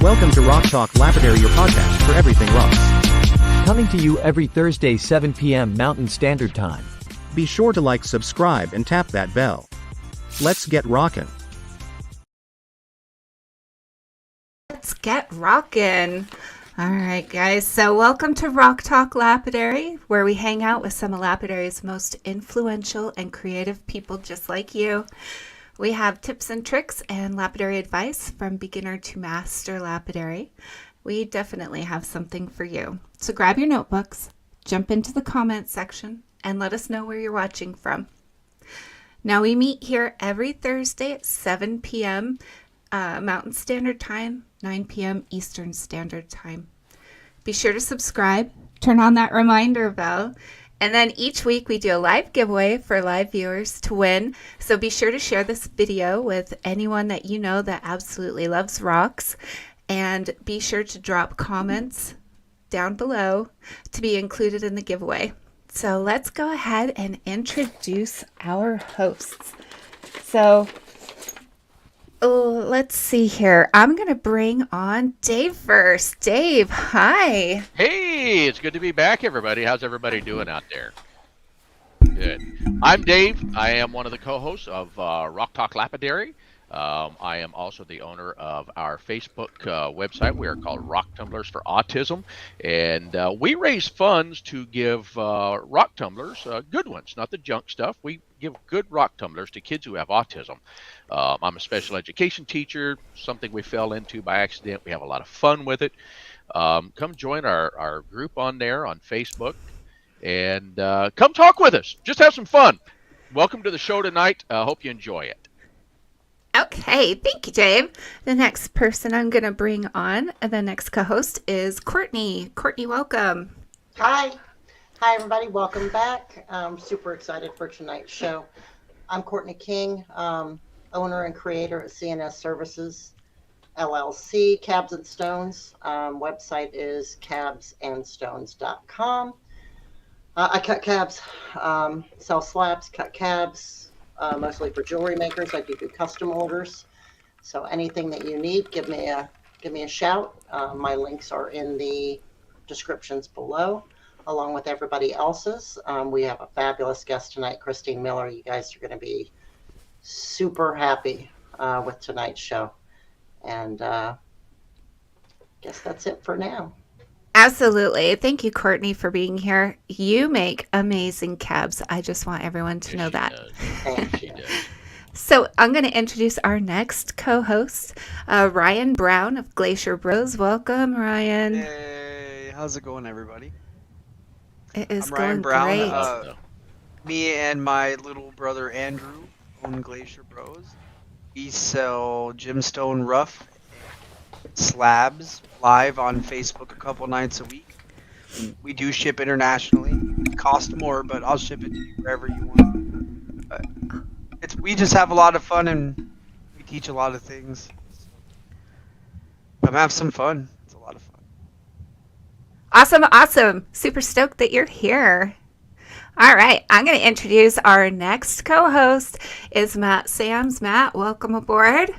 Welcome to Rock Talk Lapidary, your podcast for everything rocks. Coming to you every Thursday 7 p.m. Mountain Standard Time. Be sure to like, subscribe, and tap that bell. Let's get rockin'. Let's get rockin'. All right, guys. So welcome to Rock Talk Lapidary, where we hang out with some of Lapidary's most influential and creative people just like you. We have tips and tricks and lapidary advice from beginner to master lapidary. We definitely have something for you. So grab your notebooks, jump into the comments section, and let us know where you're watching from. Now, we meet here every Thursday at 7 p.m. Mountain Standard Time, 9 p.m. Eastern Standard Time. Be sure to subscribe, turn on that reminder bell, and then each week we do a live giveaway for live viewers to win. So be sure to share this video with anyone that you know that absolutely loves rocks. And be sure to drop comments down below to be included in the giveaway. So let's go ahead and introduce our hosts. So let's see here. I'm going to bring on Dave first. Dave, hi. Hey, it's good to be back, everybody. How's everybody doing out there? Good. I'm Dave. I am one of the co-hosts of Rock Talk Lapidary. I am also the owner of our Facebook website. We are called Rock Tumblers for Autism, and we raise funds to give rock tumblers, good ones, not the junk stuff. We give good rock tumblers to kids who have autism. I'm a special education teacher, something we fell into by accident. We have a lot of fun with it. Come join our group on there on Facebook, and come talk with us. Just have some fun. Welcome to the show tonight. Hope you enjoy it. Okay, thank you, Dave. The next person I'm going to bring on, the next co-host, is Courtney. Courtney, welcome. Hi, everybody. Welcome back. I'm super excited for tonight's show. I'm Courtney King, owner and creator at CNS Services, LLC, Cabs and Stones. Website is cabsandstones.com. I cut cabs, sell slabs, cut cabs, mostly for jewelry makers. I do custom orders. So anything that you need, give me a shout. My links are in the descriptions below, along with everybody else's. We have a fabulous guest tonight, Christine Miller. You guys are going to be super happy with tonight's show. And guess that's it for now. Absolutely. Thank you, Courtney, for being here. You make amazing cabs. I just want everyone to know that. Thank you. So I'm going to introduce our next co-host, Ryan Brown of Glacier Bros. Welcome, Ryan. Hey, how's it going, everybody? It is I'm Ryan going Brown. great. Me and my little brother Andrew own Glacier Bros. We sell gemstone rough slabs live on Facebook a couple nights a week. We do ship internationally. It costs more, but I'll ship it to you wherever you want. But we just have a lot of fun, and we teach a lot of things. Come have some fun. It's a lot of fun. Awesome. Super stoked that you're here. All right. I'm going to introduce our next co-host is Matt Sams. Matt, welcome aboard.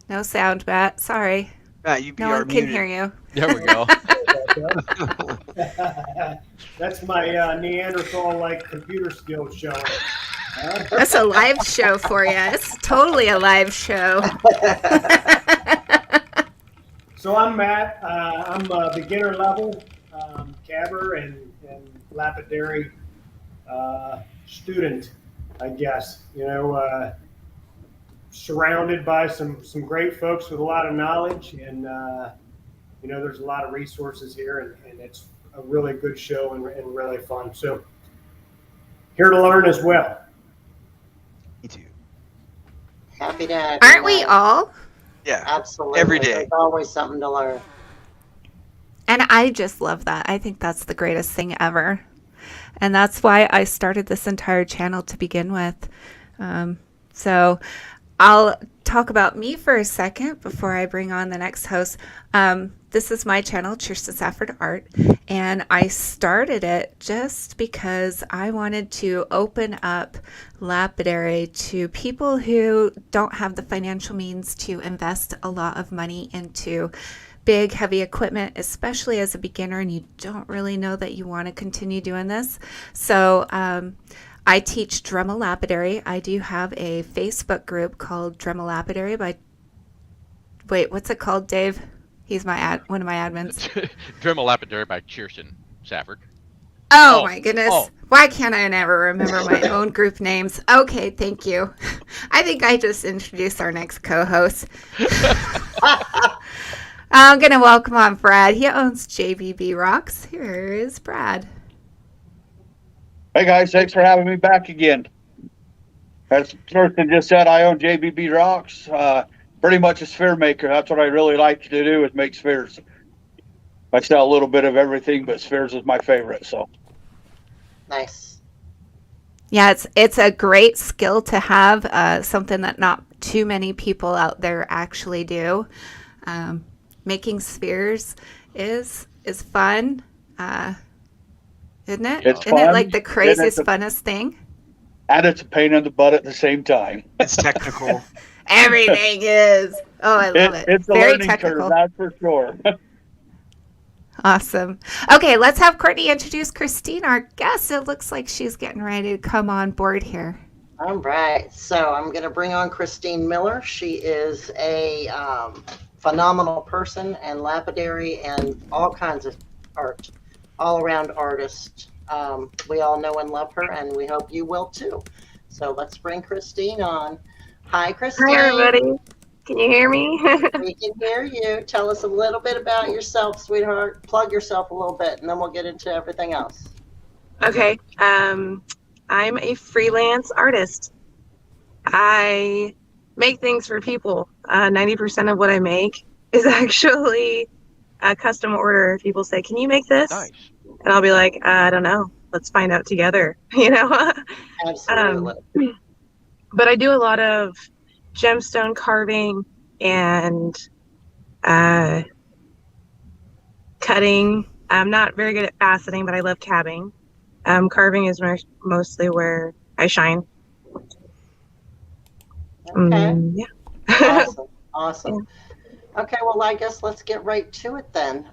No sound, Matt. Sorry. Matt, you No one can hear you. There we go. That's my Neanderthal-like computer skills showing. That's a live show for you. It's totally a live show. So I'm Matt. I'm a beginner level cabber and lapidary student, I guess. Surrounded by some great folks with a lot of knowledge, and there's a lot of resources here, and it's a really good show and really fun. So here to learn as well. Me too. Happy to have you, Aren't we Matt. all? Yeah. Absolutely. Every day. There's always something to learn. And I just love that. I think that's the greatest thing ever. And that's why I started this entire channel to begin with. So I'll talk about me for a second before I bring on the next host. this is my channel, Cheers to Safford Art, and I started it just because I wanted to open up Lapidary to people who don't have the financial means to invest a lot of money into big, heavy equipment, especially as a beginner and you don't really know that you want to continue doing this. So I teach Dremel Lapidary. I do have a Facebook group called Dremel Lapidary by, wait, what's it called, Dave? He's one of my admins. Dremel Lapidary by Cheerson Safford. Oh my goodness. Oh. Why can't I never remember my own group names? Okay, thank you. I think I just introduced our next co-host. I'm going to welcome on Brad. He owns JBB Rocks. Here is Brad. Hey guys, thanks for having me back again. As Thurston just said, I own JBB Rocks. Pretty much a sphere maker. That's what I really like to do, is make spheres. I sell a little bit of everything, but spheres is my favorite. So Nice. Yeah, it's a great skill to have, something that not too many people out there actually do. Making spheres is fun, isn't it? It's Isn't it fun, like the craziest, funnest thing? and it's a pain in the butt at the same time. It's technical. Everything is. Oh, I love it. It's a Very learning technical. curve, that's for sure. Awesome. Okay, let's have Courtney introduce Christine, our guest. It looks like she's getting ready to come on board here. All right. So I'm going to bring on Christine Miller. She is a phenomenal person and lapidary and all kinds of art, all around artist. We all know and love her, and we hope you will too. So let's bring Christine on. Hi, Christine. Hi, everybody. Can you hear me? We can hear you. Tell us a little bit about yourself, sweetheart. Plug yourself a little bit, and then we'll get into everything else. Okay. I'm a freelance artist. I make things for people. 90% of what I make is actually a custom order. People say, "Can you make this?" Nice. And I'll be like, "I don't know. Let's find out together." You know. Absolutely. But I do a lot of gemstone carving and cutting. I'm not very good at faceting, but I love cabbing. Carving is mostly where I shine. Okay. Yeah. Awesome. Awesome. Okay, well, I guess let's get right to it then.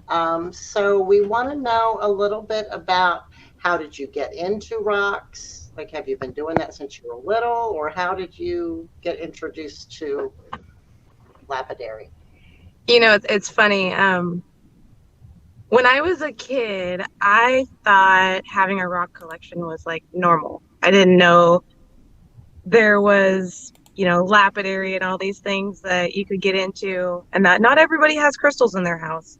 So we want to know a little bit about, how did you get into rocks? Like, have you been doing that since you were little, or how did you get introduced to lapidary? You know, it's funny. When I was a kid, I thought having a rock collection was like normal. I didn't know there was, lapidary and all these things that you could get into, and that not everybody has crystals in their house.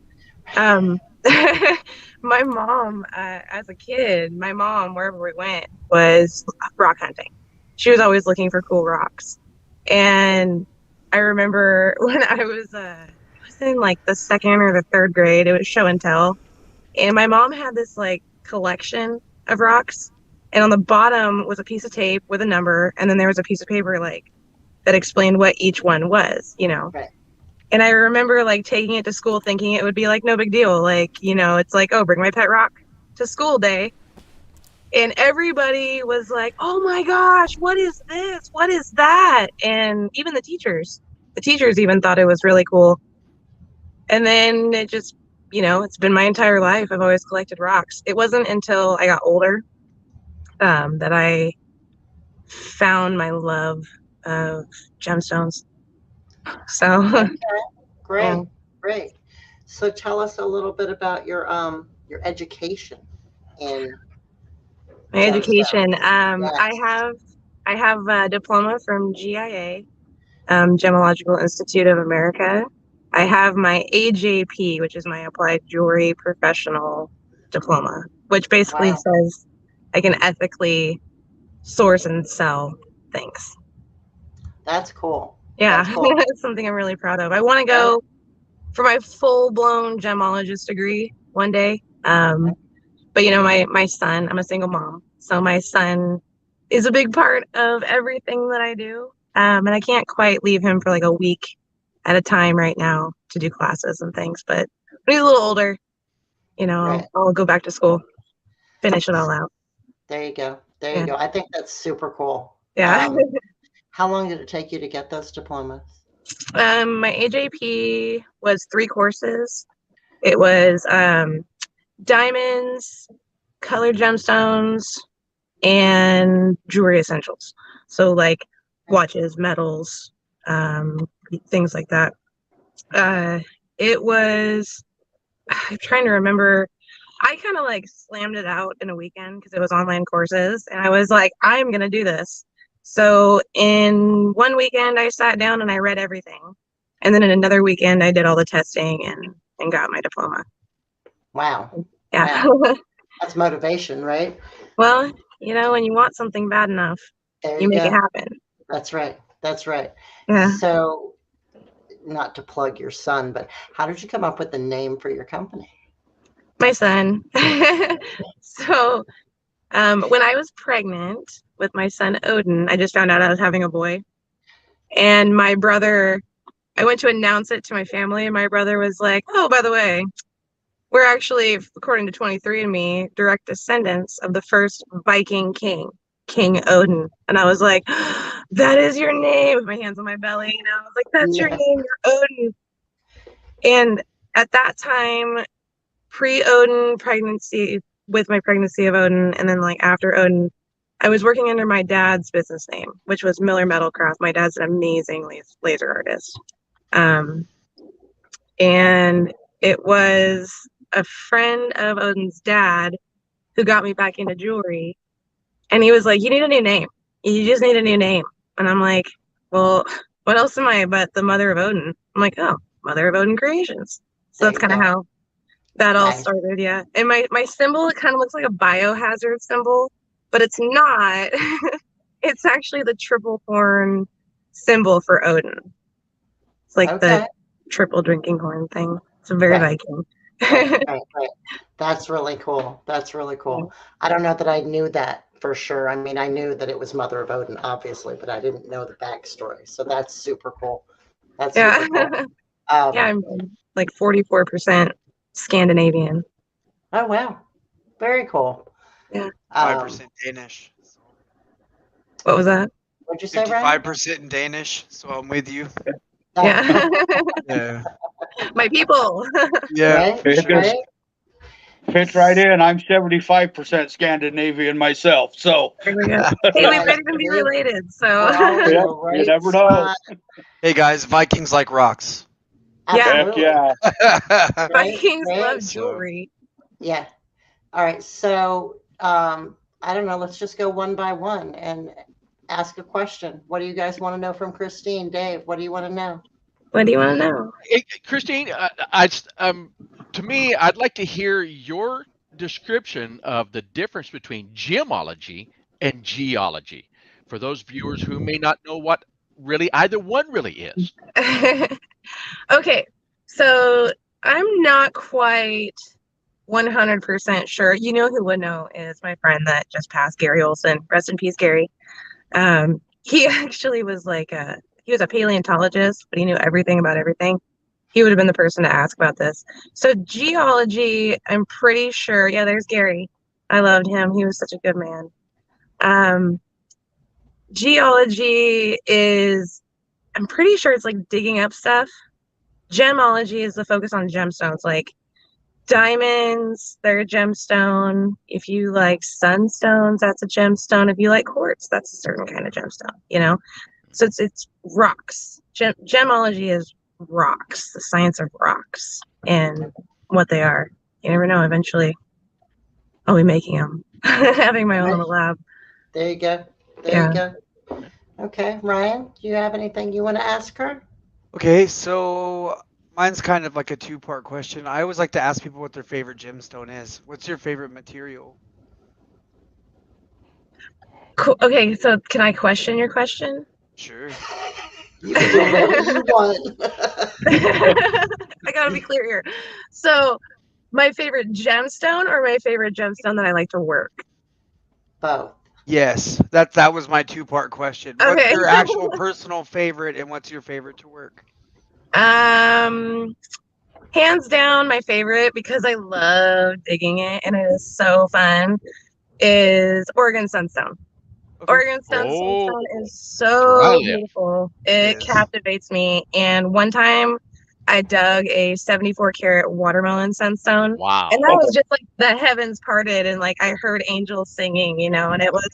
My mom, as a kid, wherever we went, was rock hunting. She was always looking for cool rocks. And I remember when I was in like the second or the third grade, it was show and tell. And my mom had this like collection of rocks. And on the bottom was a piece of tape with a number. And then there was a piece of paper like that explained what each one was, Right. And I remember like taking it to school thinking it would be like no big deal. Like, it's like, oh, bring my pet rock to school day. And everybody was like, oh my gosh, what is this? What is that? And even the teachers even thought it was really cool. And then it just, it's been my entire life. I've always collected rocks. It wasn't until I got older that I found my love of gemstones. So Okay. Great. Yeah. Great. So tell us a little bit about your education in my education. Yes. I have a diploma from GIA, Gemological Institute of America. I have my AJP, which is my Applied Jewelry Professional Diploma, which basically Wow. says I can ethically source and sell things. That's cool. Yeah, That's cool. it's something I'm really proud of. I want to go for my full-blown gemologist degree one day. But my son, I'm a single mom, so my son is a big part of everything that I do. And I can't quite leave him for like a week at a time right now to do classes and things, but When he's a little older, Right. I'll go back to school, finish it all out. There you go. There Yeah. you go. I think that's super cool. Yeah. How long did it take you to get those diplomas? My AJP was 3 courses. It was diamonds, colored gemstones, and jewelry essentials. So like watches, metals, things like that. It was, I'm trying to remember. I kind of like slammed it out in a weekend because it was online courses, and I was like, I'm gonna do this. So in one weekend, I sat down and I read everything, and then in another weekend, I did all the testing and got my diploma. Wow. Yeah. Wow. That's motivation, right? Well, when you want something bad enough, There you make go. it happen. That's right. That's right. Yeah. So, not to plug your son, but how did you come up with the name for your company? My son. So, when I was pregnant with my son Odin, I just found out I was having a boy. And my brother, I went to announce it to my family, and my brother was like, "Oh, by the way, we're actually, according to 23andMe, direct descendants of the first Viking king, King Odin." And I was like, "That is your name," with my hands on my belly. I was like, "That's your name, you're Odin." And at that time, pre-Odin pregnancy, with my pregnancy of Odin, and then like after Odin, I was working under my dad's business name, which was Miller Metalcraft. My dad's an amazing laser artist. And it was a friend of Odin's dad who got me back into jewelry. And he was like, "You need a new name. You just need a new name." And I'm like, "Well, what else am I but the mother of Odin?" I'm like, "Oh, Mother of Odin Creations." So that's kind of how that all started, yeah. And my symbol, it kind of looks like a biohazard symbol, but it's not. It's actually the triple horn symbol for Odin. It's like the triple drinking horn thing. It's a very Viking. Right. That's really cool. That's really cool. I don't know that I knew that for sure. I mean, I knew that it was Mother of Odin, obviously, but I didn't know the backstory. So that's super cool. That's super cool. Yeah, I'm like 44% Scandinavian. Oh, wow. Very cool. Yeah. 5% Danish. What was that? What'd you say, Ryan? 55% Danish, so I'm with you. Yeah. Yeah. My people. Yeah. Right? Fits right in. I'm 75% Scandinavian myself, so. There we go. Hey, we might even be related, so. You never know. Hey guys, Vikings like rocks. Absolutely. Heck yeah. Vikings love jewelry. Yeah. All right. So I don't know. Let's just go one by one and ask a question. What do you guys want to know from Christine? Dave, what do you want to know? What do you want to know? Christine, to me, I'd like to hear your description of the difference between gemology and geology for those viewers who may not know what really either one really is. Okay, so I'm not quite 100% sure. You know who would know is my friend that just passed, Gary Olson. Rest in peace, Gary. He actually was he was a paleontologist, but he knew everything about everything. He would have been the person to ask about this. So geology, I'm pretty sure. Yeah, there's Gary. I loved him. He was such a good man. Geology is, I'm pretty sure it's like digging up stuff. Gemology is the focus on gemstones, like diamonds, they're a gemstone. If you like sunstones, that's a gemstone. If you like quartz, that's a certain kind of gemstone, So it's rocks. Gemology is rocks, the science of rocks and what they are. You never know. Eventually, I'll be making them, having my own little lab. There you go. There you go. Okay, Ryan, do you have anything you want to ask her? Okay, so mine's kind of like a two-part question. I always like to ask people what their favorite gemstone is. What's your favorite material? Cool. Okay, so can I question your question? Sure. You can do whatever you want. I gotta be clear here. So, my favorite gemstone or my favorite gemstone that I like to work? Both. Yes, that was my two-part question. Okay. What's your actual personal favorite, and what's your favorite to work? hands down, my favorite, because I love digging it and it is so fun, is Oregon Sunstone. Okay. Oregon Oh, Sunstone is that's where I so live. beautiful. It It is. captivates me. And one time I dug a 74 karat watermelon sunstone. Wow. And that was just like the heavens parted and like I heard angels singing, you know, and it was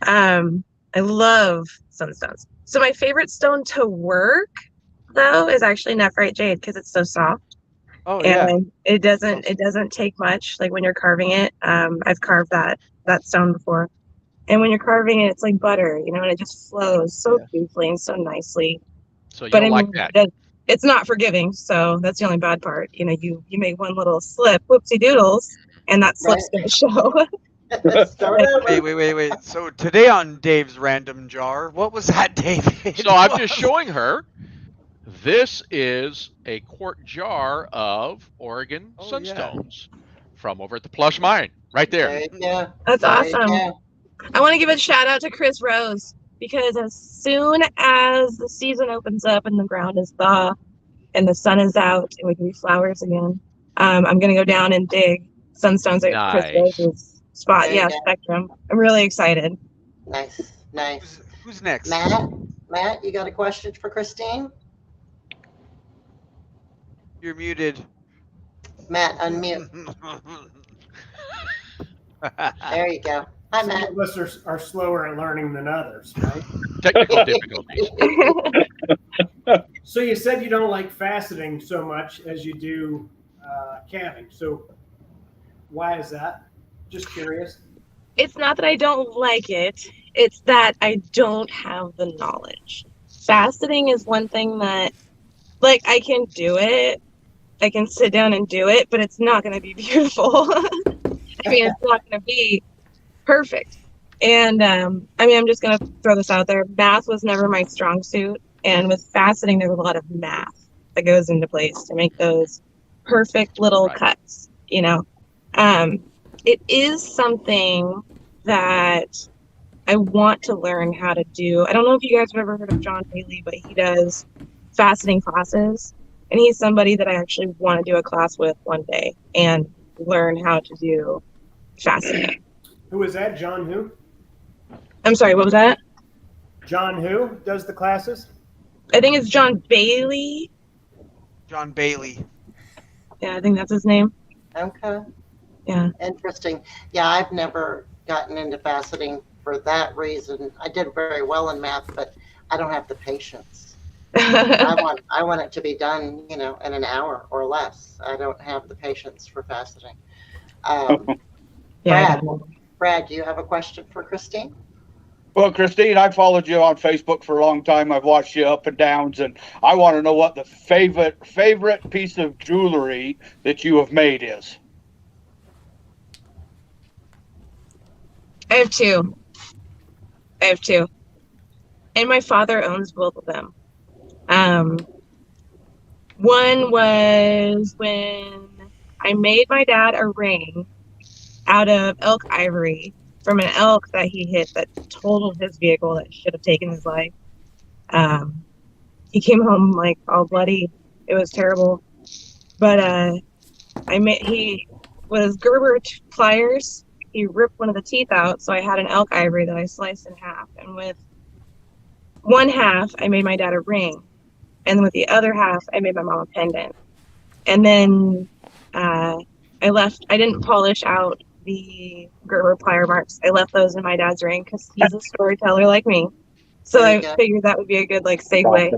I love sunstones. So my favorite stone to work though is actually nephrite jade because it's so soft. Oh yeah. And it doesn't take much. Like when you're carving it, I've carved that stone before. And when you're carving it, it's like butter, you know, and it just flows so beautifully and so nicely. So you But don't I like mean, that? it's not forgiving, so that's the only bad part. You know, you make one little slip, whoopsie doodles, and that slip's gonna show. Start over. Wait. So today on Dave's Random Jar, what was that, David? So I'm just showing her. This is a quart jar of Oregon sunstones from over at the Plush Mine, right there. There you go. That's There you awesome. go. I want to give a shout out to Chris Rose because as soon as the season opens up and the ground is thaw and the sun is out and we can be flowers again, I'm gonna go down and dig sunstones at Chris Nice. Rose's spot. There you Yeah, go. Spectrum. I'm really excited. Nice. Who's next? Matt, you got a question for Christine? You're muted. Matt, unmute. There you go. Hi, Some Matt. of us are slower at learning than others, right? Technical difficulties. So you said you don't like faceting so much as you do cabbing. So why is that? Just curious. It's not that I don't like it, it's that I don't have the knowledge. Faceting is one thing that, like, I can do it. I can sit down and do it, but it's not going to be beautiful. I mean, it's not going to be perfect. And, I mean, I'm just going to throw this out there. Math was never my strong suit. And with faceting, there's a lot of math that goes into place to make those perfect little cuts, you know. It is something that I want to learn how to do. I don't know if you guys have ever heard of John Bailey, but he does faceting classes. And he's somebody that I actually want to do a class with one day and learn how to do faceting. Who is that? John who? I'm sorry, what was that? John who does the classes? I think it's John Bailey. John Bailey. Yeah, I think that's his name. Okay. Yeah. Interesting. Yeah, I've never gotten into faceting for that reason. I did very well in math, but I don't have the patience. I want it to be done, you know, in an hour or less. I don't have the patience for faceting. Brad, do you have a question for Christine? Well, Christine, I followed you on Facebook for a long time. I've watched you up and downs, and I want to know what the favorite piece of jewelry that you have made is. I have two. And my father owns both of them. One was when I made my dad a ring out of elk ivory from an elk that he hit that totaled his vehicle that should have taken his life. He came home like all bloody. It was terrible. But he with Gerber pliers, he ripped one of the teeth out, so I had an elk ivory that I sliced in half. And with one half, I made my dad a ring. And with the other half, I made my mom a pendant. And then I didn't polish out the Gerber plier marks. I left those in my dad's ring because he's a storyteller like me. So I figured that would be a good segue.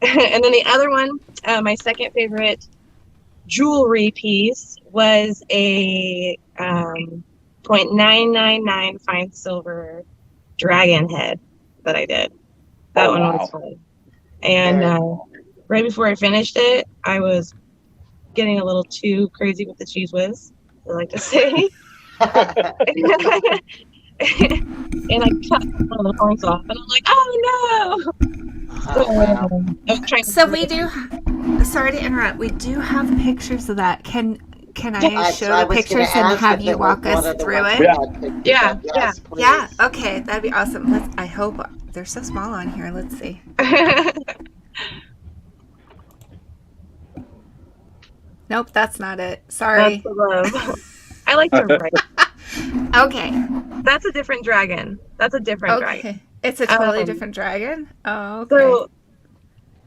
And then the other one, my second favorite jewelry piece was a 0.999 fine silver dragon head that I did. That one was fun. And right before I finished it, I was getting a little too crazy with the cheese whiz, I like to say. And I cut one of the horns off, and I'm like, oh no! So we do. Sorry to interrupt. We do have pictures of that. Can I show the pictures and have you walk us through it? Yeah. Yeah. Okay, that'd be awesome. I hope they're so small on here. Let's see. Nope, that's not it. Sorry. That's the love. I like to write. Okay. That's a different dragon. That's a different dragon. Okay. It's a totally Um, different dragon? Oh, okay. So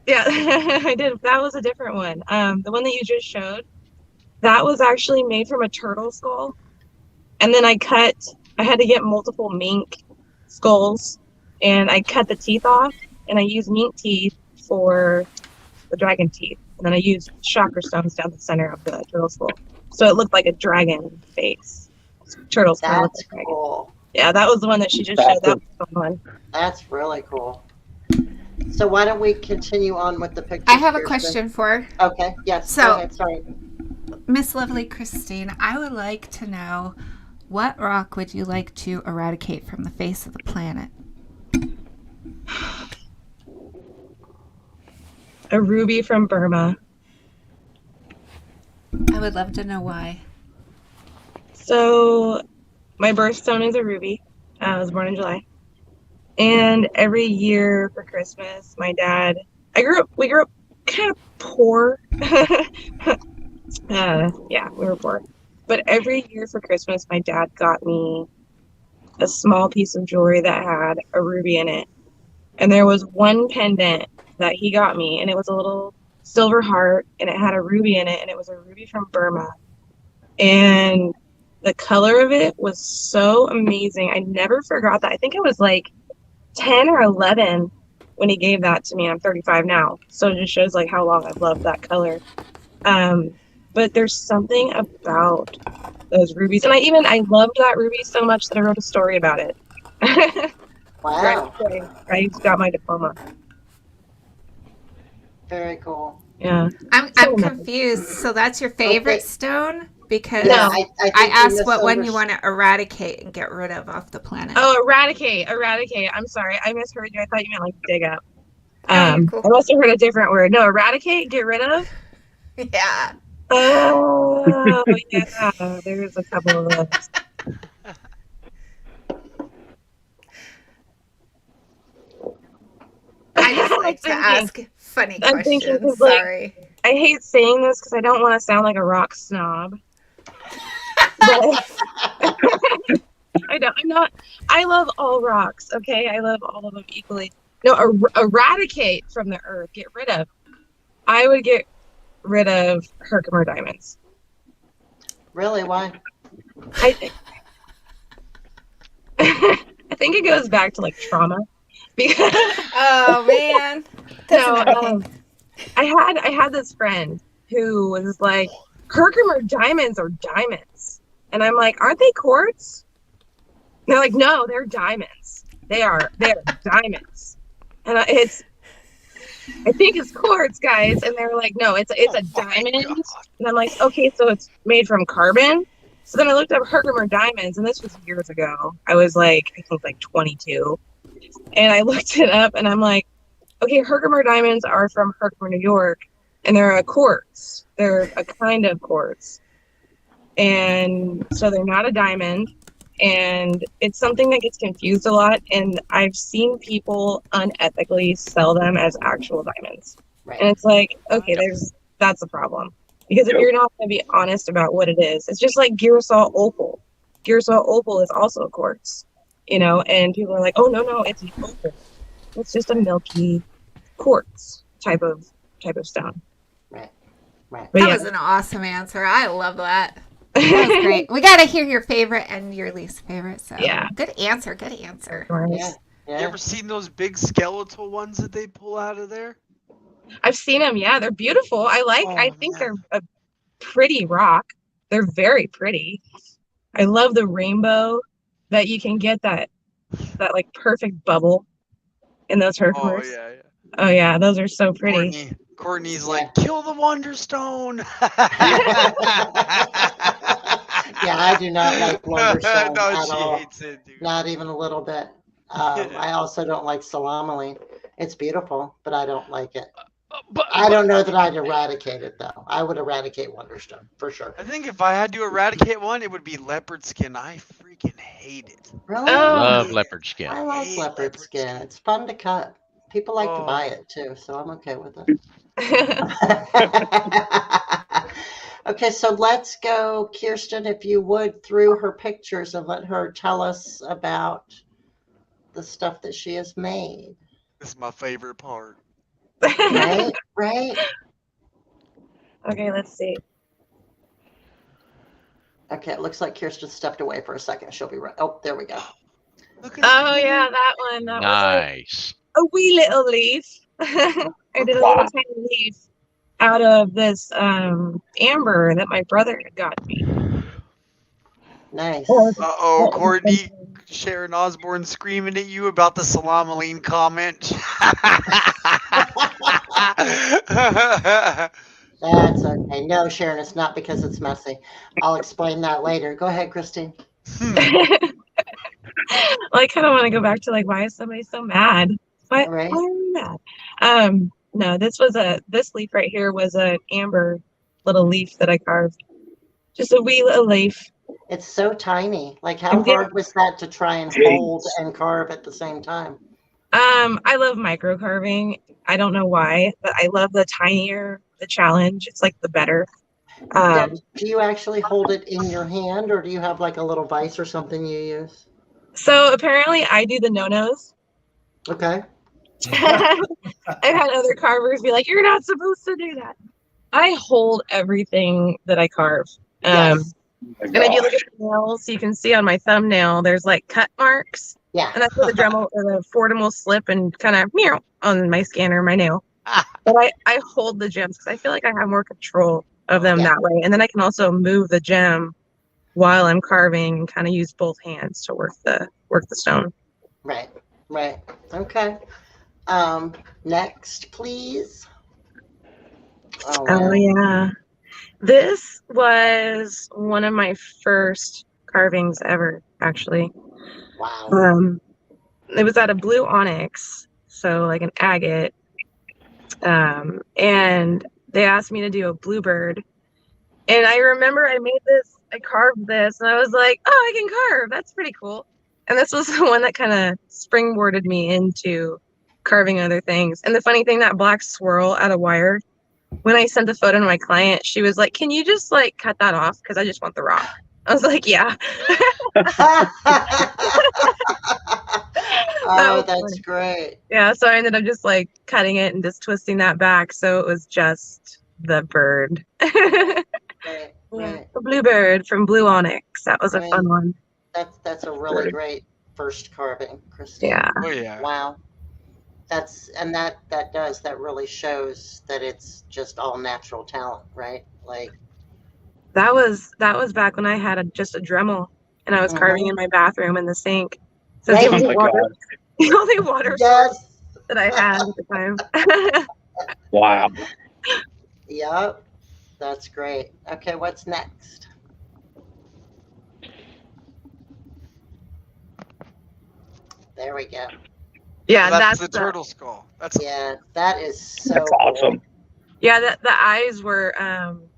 yeah, I did. That was a different one. The one that you just showed, that was actually made from a turtle skull. And then I had to get multiple mink skulls, and I cut the teeth off, and I used mink teeth for the dragon teeth. And then I used chakra stones down the center of the turtle skull. So it looked like a dragon face. Turtle skull. That's cool. Yeah, that was the one that she just showed. That was a fun one. That's really cool. So why don't we continue on with the pictures? I have a Kirsten? question for Okay, yes. So- go ahead, sorry. Miss Lovely Christine. I would like to know, what rock would you like to eradicate from the face of the planet? A ruby from Burma. I would love to know why. So my birthstone is a ruby. I was born in July. And every year for Christmas, my dad, we grew up kind of poor. Yeah, we were poor. But every year for Christmas, my dad got me a small piece of jewelry that had a ruby in it. And there was one pendant that he got me, and it was a little silver heart, and it had a ruby in it, and it was a ruby from Burma. And the color of it was so amazing. I never forgot that. I think I was like 10 or 11 when he gave that to me. I'm 35 now, so it just shows like how long I've loved that color. But there's something about those rubies, and I loved that ruby so much that I wrote a story about it. Wow. I got my diploma. Very cool. Yeah. I'm So confused. So that's your favorite Okay. stone? Because Yeah, I think you asked what one you misunderstood. want to eradicate and get rid of off the planet. Oh, eradicate. I'm sorry, I misheard you. I thought you meant like dig up. Oh, you're cool. I must have heard a different word. No, eradicate, get rid of. Yeah. Oh, yeah. There's a couple of those. I just like to thinking- ask funny I'm thinking questions. 'cause, like, Sorry. I hate saying this because I don't want to sound like a rock snob. But I don't. I'm not. I love all rocks. Okay, I love all of them equally. No, eradicate from the earth. Get rid of. I would get rid of Herkimer diamonds. Really? Why? I think. I think it goes back to like trauma. Because Oh man. no, Doesn't I had this friend who was like, Herkimer diamonds are diamonds, and I'm like, aren't they quartz? And they're like, no, they're diamonds. They're diamonds, and I think it's quartz, guys. And they were like, no, it's a diamond. And I'm like, okay, so it's made from carbon. So then I looked up Herkimer diamonds, and this was years ago. I was like, I think like 22. And I looked it up, and I'm like, okay, Herkimer diamonds are from Herkimer, New York, and they're a quartz. They're a kind of quartz. And so they're not a diamond, and it's something that gets confused a lot, and I've seen people unethically sell them as actual diamonds. Right. And it's like, okay, that's a problem. Because if you're not going to be honest about what it is, it's just like Girasol opal. Girasol opal is also a quartz. You know, and people are like, oh, no, it's an opal. It's just a milky quartz type of stone. Right. But that yeah. was an awesome answer. I love that. That was great. We got to hear your favorite and your least favorite. So Yeah. Good answer. Good answer. Yeah. You ever seen those big skeletal ones that they pull out of there? I've seen them. Yeah, they're beautiful. I think they're a pretty rock. They're very pretty. I love the rainbow that you can get that like perfect bubble in those Herkimers. Oh yeah. Oh yeah, those are so pretty. Courtney's like, kill the Wonderstone. Yeah, I do not like Wonderstone No, at she all. hates it, dude. Not even a little bit. I also don't like Salamoline. It's beautiful, but I don't like it. I don't know that I'd eradicate it though. I would eradicate Wonderstone for sure. I think if I had to eradicate one, it would be leopard skin. I freaking hate it. Really? Love leopard skin. I like hate leopard leopard skin. It's fun to cut. People like to Oh. buy it too, so I'm okay with it. Okay, so let's go, Kirsten, if you would, through her pictures and let her tell us about the stuff that she has made. This is my favorite part. Right? Right? Okay, let's see. Okay, it looks like Kirsten stepped away for a second. She'll be right. Oh, there we go. Look at Oh yeah, that one. That was Nice. a wee little leaf. I did a little tiny leaf out of this amber that my brother had got me. Nice. Uh-oh, Courtney, Sharon Osbourne screaming at you about the Salamaline comment. That's okay. No, Sharon, it's not because it's messy. I'll explain that later. Go ahead, Christine. Well, I kind of want to go back to like, why is somebody so mad? Why Right. are you mad? No, this leaf right here was an amber little leaf that I carved. Just a wee little leaf. It's so tiny. Like, how Yeah. hard was that to try and hold and carve at the same time? I love micro carving. I don't know why, but I love the tinier the challenge. It's like the better. Now, do you actually hold it in your hand, or do you have like a little vise or something you use? So apparently I do the no-nos. Okay. I've had other carvers be like, "You're not supposed to do that." I hold everything that I carve. Yes. And if you look at the nails, you can see on my thumbnail, there's like cut marks. Yeah. And that's where the Dremel or the Fordham will slip and kind of meow on my scanner, my nail. But I hold the gems because I feel like I have more control of them that way. And then I can also move the gem while I'm carving and kind of use both hands to work the stone. Right. Right. Okay. Next, please. Oh yeah. This was one of my first carvings ever, actually. Wow. It was out of blue onyx, so like an agate. And they asked me to do a bluebird. And I remember I carved this, and I was like, oh, I can carve. That's pretty cool. And this was the one that kind of springboarded me into carving other things. And the funny thing, that black swirl out of wire, when I sent the photo to my client, she was like, can you just like cut that off? Because I just want the rock. I was like, yeah. Oh, that's great. Yeah, so I ended up just like cutting it and just twisting that back. So it was just the bird. Right, right. The bluebird from Blue Onyx. That was a Right. fun one. That's a really great first carving, Christine. Yeah. Oh yeah. Wow. That really shows that it's just all natural talent, right? Like That was back when I had just a Dremel and I was carving in my bathroom in the sink. So Right. the only water source that I had at the time. Wow. Yep. That's great. Okay, what's next? There we go. Yeah, So that's the turtle skull. That is so That's awesome. Yeah, the eyes were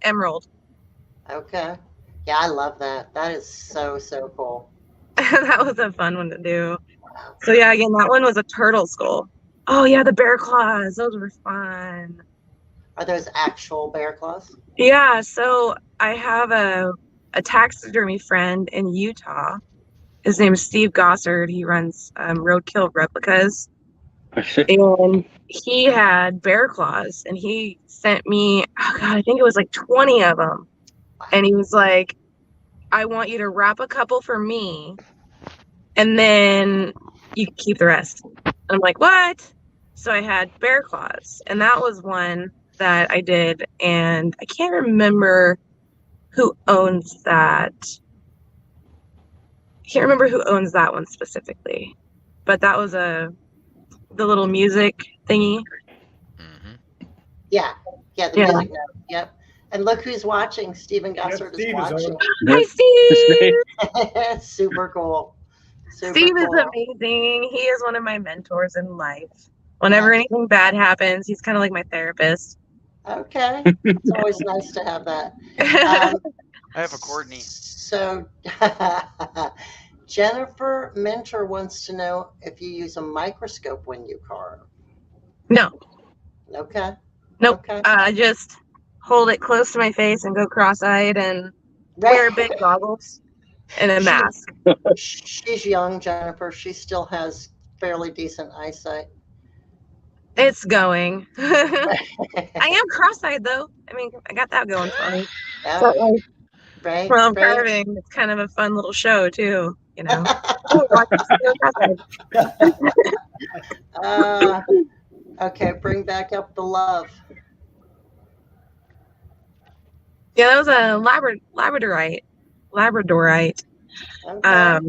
emerald. Okay. Yeah, I love that. That is so cool. That was a fun one to do. So yeah, again, that one was a turtle skull. Oh yeah, the bear claws. Those were fun. Are those actual bear claws? Yeah, so I have a taxidermy friend in Utah. His name is Steve Gossard. He runs Roadkill Replicas. And he had bear claws, and he sent me, oh God, I think it was like 20 of them. And he was like, I want you to wrap a couple for me, and then you can keep the rest. And I'm like, what? So I had bear claws, and that was one that I did, and I can't remember who owns that. I can't remember who owns that one specifically, but that was the little music thingy. Mm-hmm. Yeah, the music note. Yep. And look who's watching. Stephen Gossard is watching. Hi, Steve. Super cool. Steve is amazing. He is one of my mentors in life. Whenever anything bad happens, he's kind of like my therapist. Okay. It's always nice to have that. I have a Courtney. So Jennifer Mentor wants to know if you use a microscope when you carve. No. Okay. Nope. Okay. I just hold it close to my face and go cross-eyed and wear big goggles and a mask. She's young, Jennifer. She still has fairly decent eyesight. It's going. I am cross-eyed though. I mean, I got that going for me. Yeah. So, like, Right. while I'm right. carving, it's kind of a fun little show too, you know. Oh, watch us go cross-eyed. Okay, bring back up the love. Yeah, that was a Labradorite. Okay.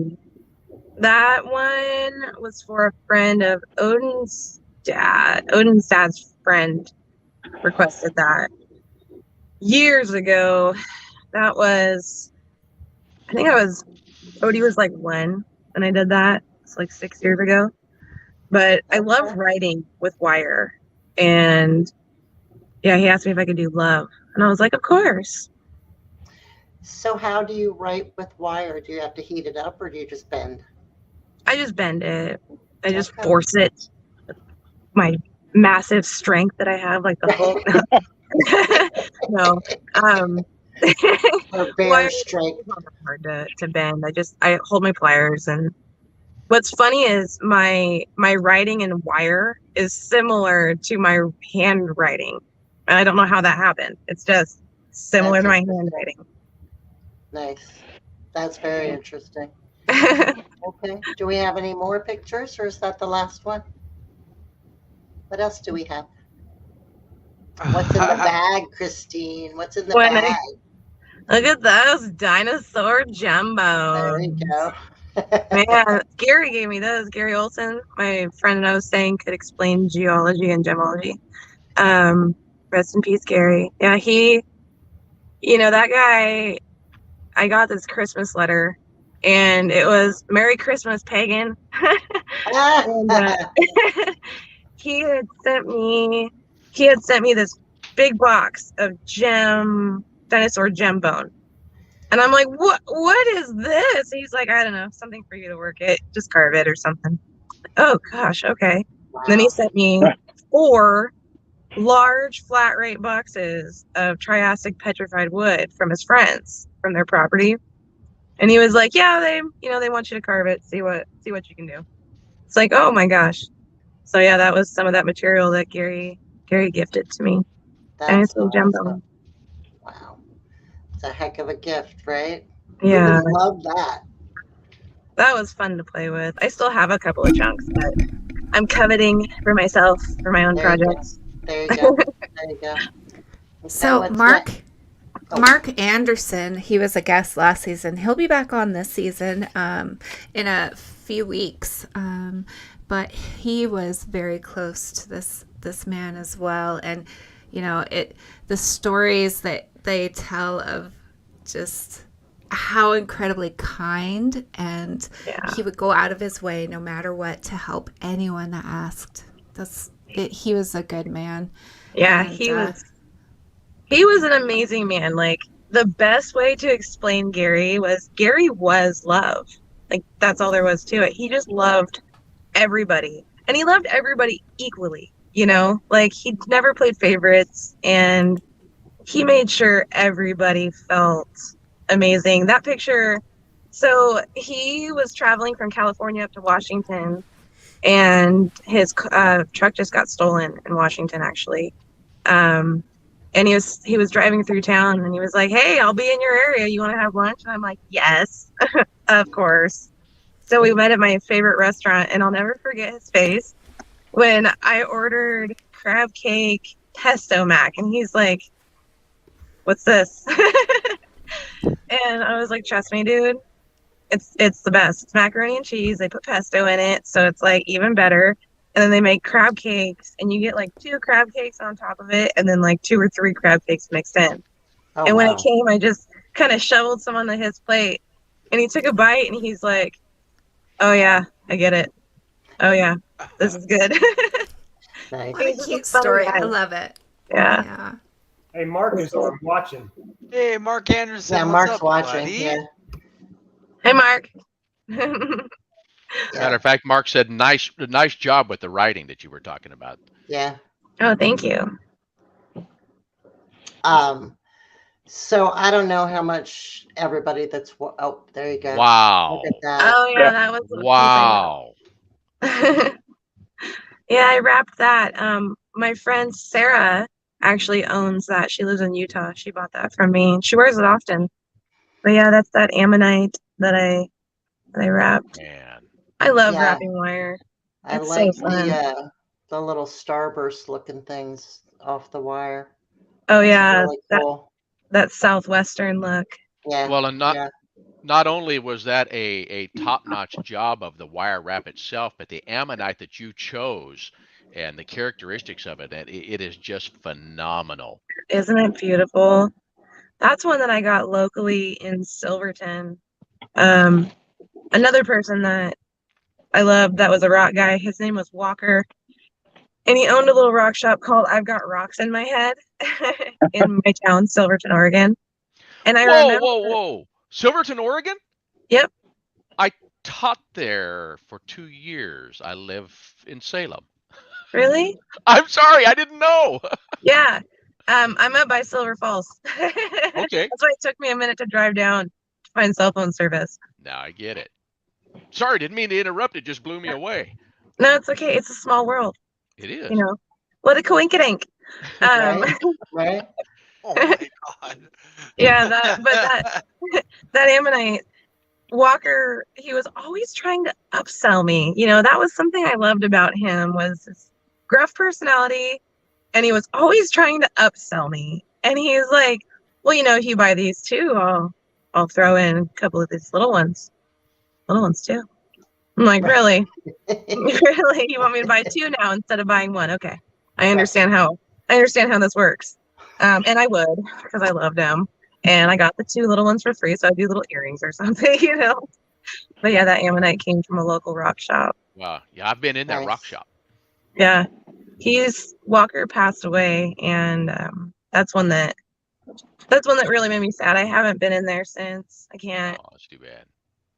That one was for a friend of Odin's dad. Odin's dad's friend requested that years ago. That was, I think Odie was like 1 when I did that. It's like 6 years ago. But I love writing with wire. And yeah, he asked me if I could do love. And I was like, of course. So how do you write with wire? Do you have to heat it up or do you just bend? I just bend it. I just force it. My massive strength that I have, like the Hulk. No. Bear strength. It's not that hard to bend. I hold my pliers, and what's funny is my writing in wire is similar to my handwriting. And I don't know how that happened. It's just similar to my handwriting. Nice. That's very interesting. Okay. Do we have any more pictures or is that the last one? What else do we have? What's in the bag, Christine? What's in the bag? Look at those dinosaur jumbos. There you go. Man, Gary gave me those. Gary Olson, my friend I was saying could explain geology and gemology. Rest in peace, Gary. Yeah, that guy, I got this Christmas letter and it was Merry Christmas, Pagan. And, he had sent me this big box of dinosaur gem bone. And I'm like, what is this? And he's like, I don't know, something for you to work it. Just carve it or something. Oh gosh, okay. Wow. Then he sent me 4 large flat rate boxes of Triassic petrified wood from his friends from their property. And he was like, yeah, they want you to carve it, see what you can do. It's like, oh my gosh. So yeah, that was some of that material that Gary gifted to me. That's awesome. Wow. It's a heck of a gift, right? Yeah. I love that. That was fun to play with. I still have a couple of chunks, but I'm coveting for myself, for my own projects. There you go. There you go. Okay, so Mark Anderson, he was a guest last season. He'll be back on this season in a few weeks. But he was very close to this man as well. And, the stories that they tell of just how incredibly kind, and he would go out of his way no matter what to help anyone that asked. He was a good man. Yeah, and, he was an amazing man. Like, the best way to explain Gary was love. Like, that's all there was to it. He just loved everybody, and he loved everybody equally. Like, he never played favorites, and he made sure everybody felt amazing. That picture, so he was traveling from California up to Washington, and his truck just got stolen in Washington, actually. And he was driving through town, and he was like, hey, I'll be in your area, you want to have lunch? And I'm like, yes. Of course. So we met at my favorite restaurant, and I'll never forget his face when I ordered crab cake pesto mac, and he's like, what's this? And I was like, trust me, dude, it's the best. It's macaroni and cheese. They put pesto in it, so it's like even better. And then they make crab cakes, and you get like 2 crab cakes on top of it, and then like 2 or 3 crab cakes mixed in. Oh, and when it came, I just kind of shoveled some onto his plate, and he took a bite, and he's like, oh yeah, I get it. Oh yeah, this is good. Nice. What a cute story. I love it. Yeah. Hey, Mark is watching. Hey, Mark Anderson. Yeah, what's Mark's up, watching. buddy? Yeah. Hey, Mark. Matter of fact, Mark said, nice job with the writing that you were talking about. Yeah. Oh, thank you. So I don't know how much everybody that's, oh, there you go. Look Wow. at that. Oh yeah, that was the piece Wow. I wrote. Yeah, I wrapped that. My friend Sarah actually owns that. She lives in Utah. She bought that from me. She wears it often. But yeah, that's that ammonite that I wrapped. Man. I love Yeah. wrapping wire. I It's so like fun. the little starburst looking things off the wire. Oh That's yeah, really cool. that southwestern look. Yeah. Well, and Yeah. not only was that a top-notch job of the wire wrap itself, but the ammonite that you chose and the characteristics of it, it is just phenomenal. Isn't it beautiful? That's one that I got locally in Silverton. Another person that I loved that was a rock guy, his name was Walker. And he owned a little rock shop called I've Got Rocks in My Head in my town, Silverton, Oregon. And I remember, Whoa. Silverton, Oregon? yep, I taught there for 2 years. I live in Salem. really? I'm sorry, I didn't know. Yeah. I'm up by Silver Falls. Okay. That's why it took me a minute to drive down to find cell phone service. Now I get it. Sorry, didn't mean to interrupt. It just blew me away. No, it's okay. It's a small world, It is. you know. What a coinkydink. Right. Right. Oh my God. Yeah, that ammonite Walker, he was always trying to upsell me. You know, that was something I loved about him was his gruff personality, and he was always trying to upsell me. And he's like, "Well, you know, if you buy these too, I'll throw in a couple of these little ones too." I'm like, "Really? Really? You want me to buy two now instead of buying one? Okay, I understand how this works." And I would, because I loved him. And I got the two little ones for free, so I'd do little earrings or something, you know. But yeah, that ammonite came from a local rock shop. Wow. Yeah, I've been in that rock Nice. shop. Yeah, Walker passed away, and that's one that really made me sad. I haven't been in there since. I can't, Oh, that's too bad.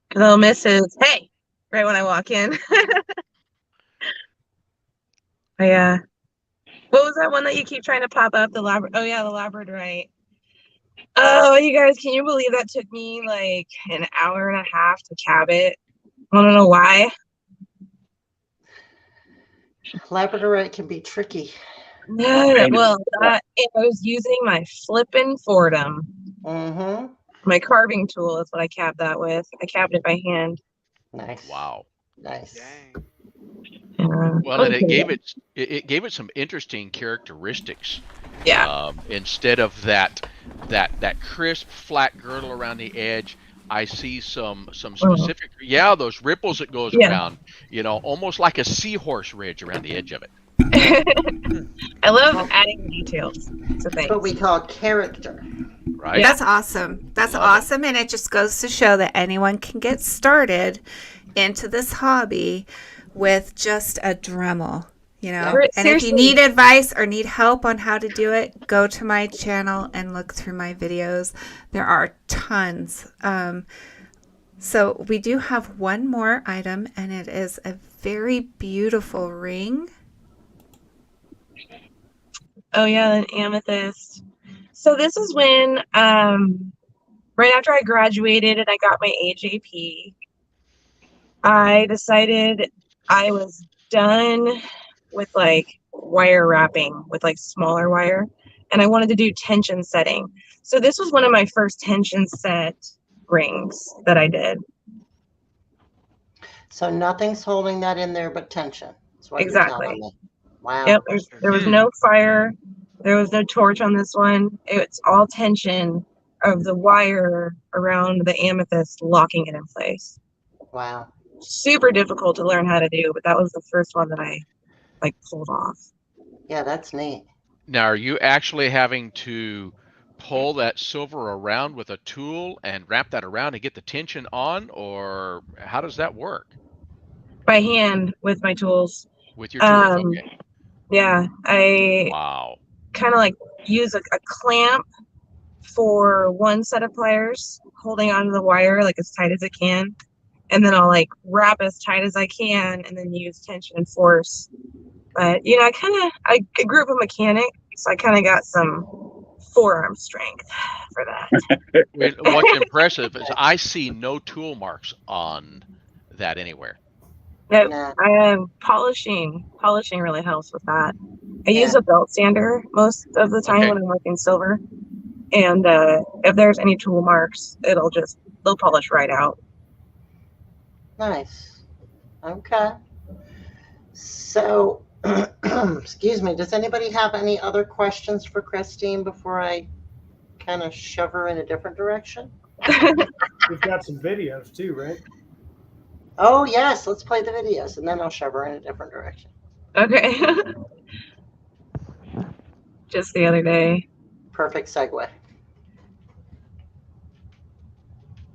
because I'll miss his hey right when I walk in. But yeah, what was that one that you keep trying to pop up? Oh yeah, the Labradorite. Oh, you guys, can you believe that took me like an hour and a half to cab it? I don't know why. Labradorite can be tricky. No, well, I was using my flippin' Fordham. Mm-hmm. My carving tool is what I cabbed that with. I cabbed it by hand. Nice. Wow. Nice. Dang. Well, and it gave it some interesting characteristics. Yeah. Instead of that crisp flat girdle around the edge, I see some specific those ripples that goes around, you know, almost like a seahorse ridge around the edge of it. I love adding details to things. What we call character. Right? That's awesome. That's awesome. And it just goes to show that anyone can get started into this hobby with just a Dremel, you know. Yeah. And if you need advice or need help on how to do it, go to my channel and look through my videos. There are tons. So we do have one more item, and it is a very beautiful ring. Oh yeah, an amethyst. So this is when right after I graduated and I got my AJP, I decided I was done with like wire wrapping with like smaller wire, and I wanted to do tension setting. So this was one of my first tension set rings that I did. So nothing's holding that in there but tension. That's what Exactly. you're telling me. Wow. Yep, there was no fire, there was no torch on this one. It's all tension of the wire around the amethyst locking it in place. Wow. Super difficult to learn how to do, but that was the first one that I like pulled off. Yeah, that's neat. Now, are you actually having to pull that silver around with a tool and wrap that around and get the tension on, or how does that work? By hand with my tools. With your tools, okay. Yeah, I kind of like use a clamp for one set of pliers, holding onto the wire like as tight as it can, and then I'll like wrap as tight as I can, and then use tension and force. But you know, I grew up a mechanic, so I kind of got some forearm strength for that. What's impressive is I see no tool marks on that anywhere. Yep. Nah. I am polishing. Polishing really helps with that. I use Yeah. a belt sander most of the time Okay. when I'm working silver. And if there's any tool marks, they'll polish right out. Nice. Okay. So, excuse me, does anybody have any other questions for Christine before I kind of shove her in a different direction? We've got some videos too, right? Oh, yes, let's play the videos and then I'll shove her in a different direction. Okay. Just the other day. Perfect segue.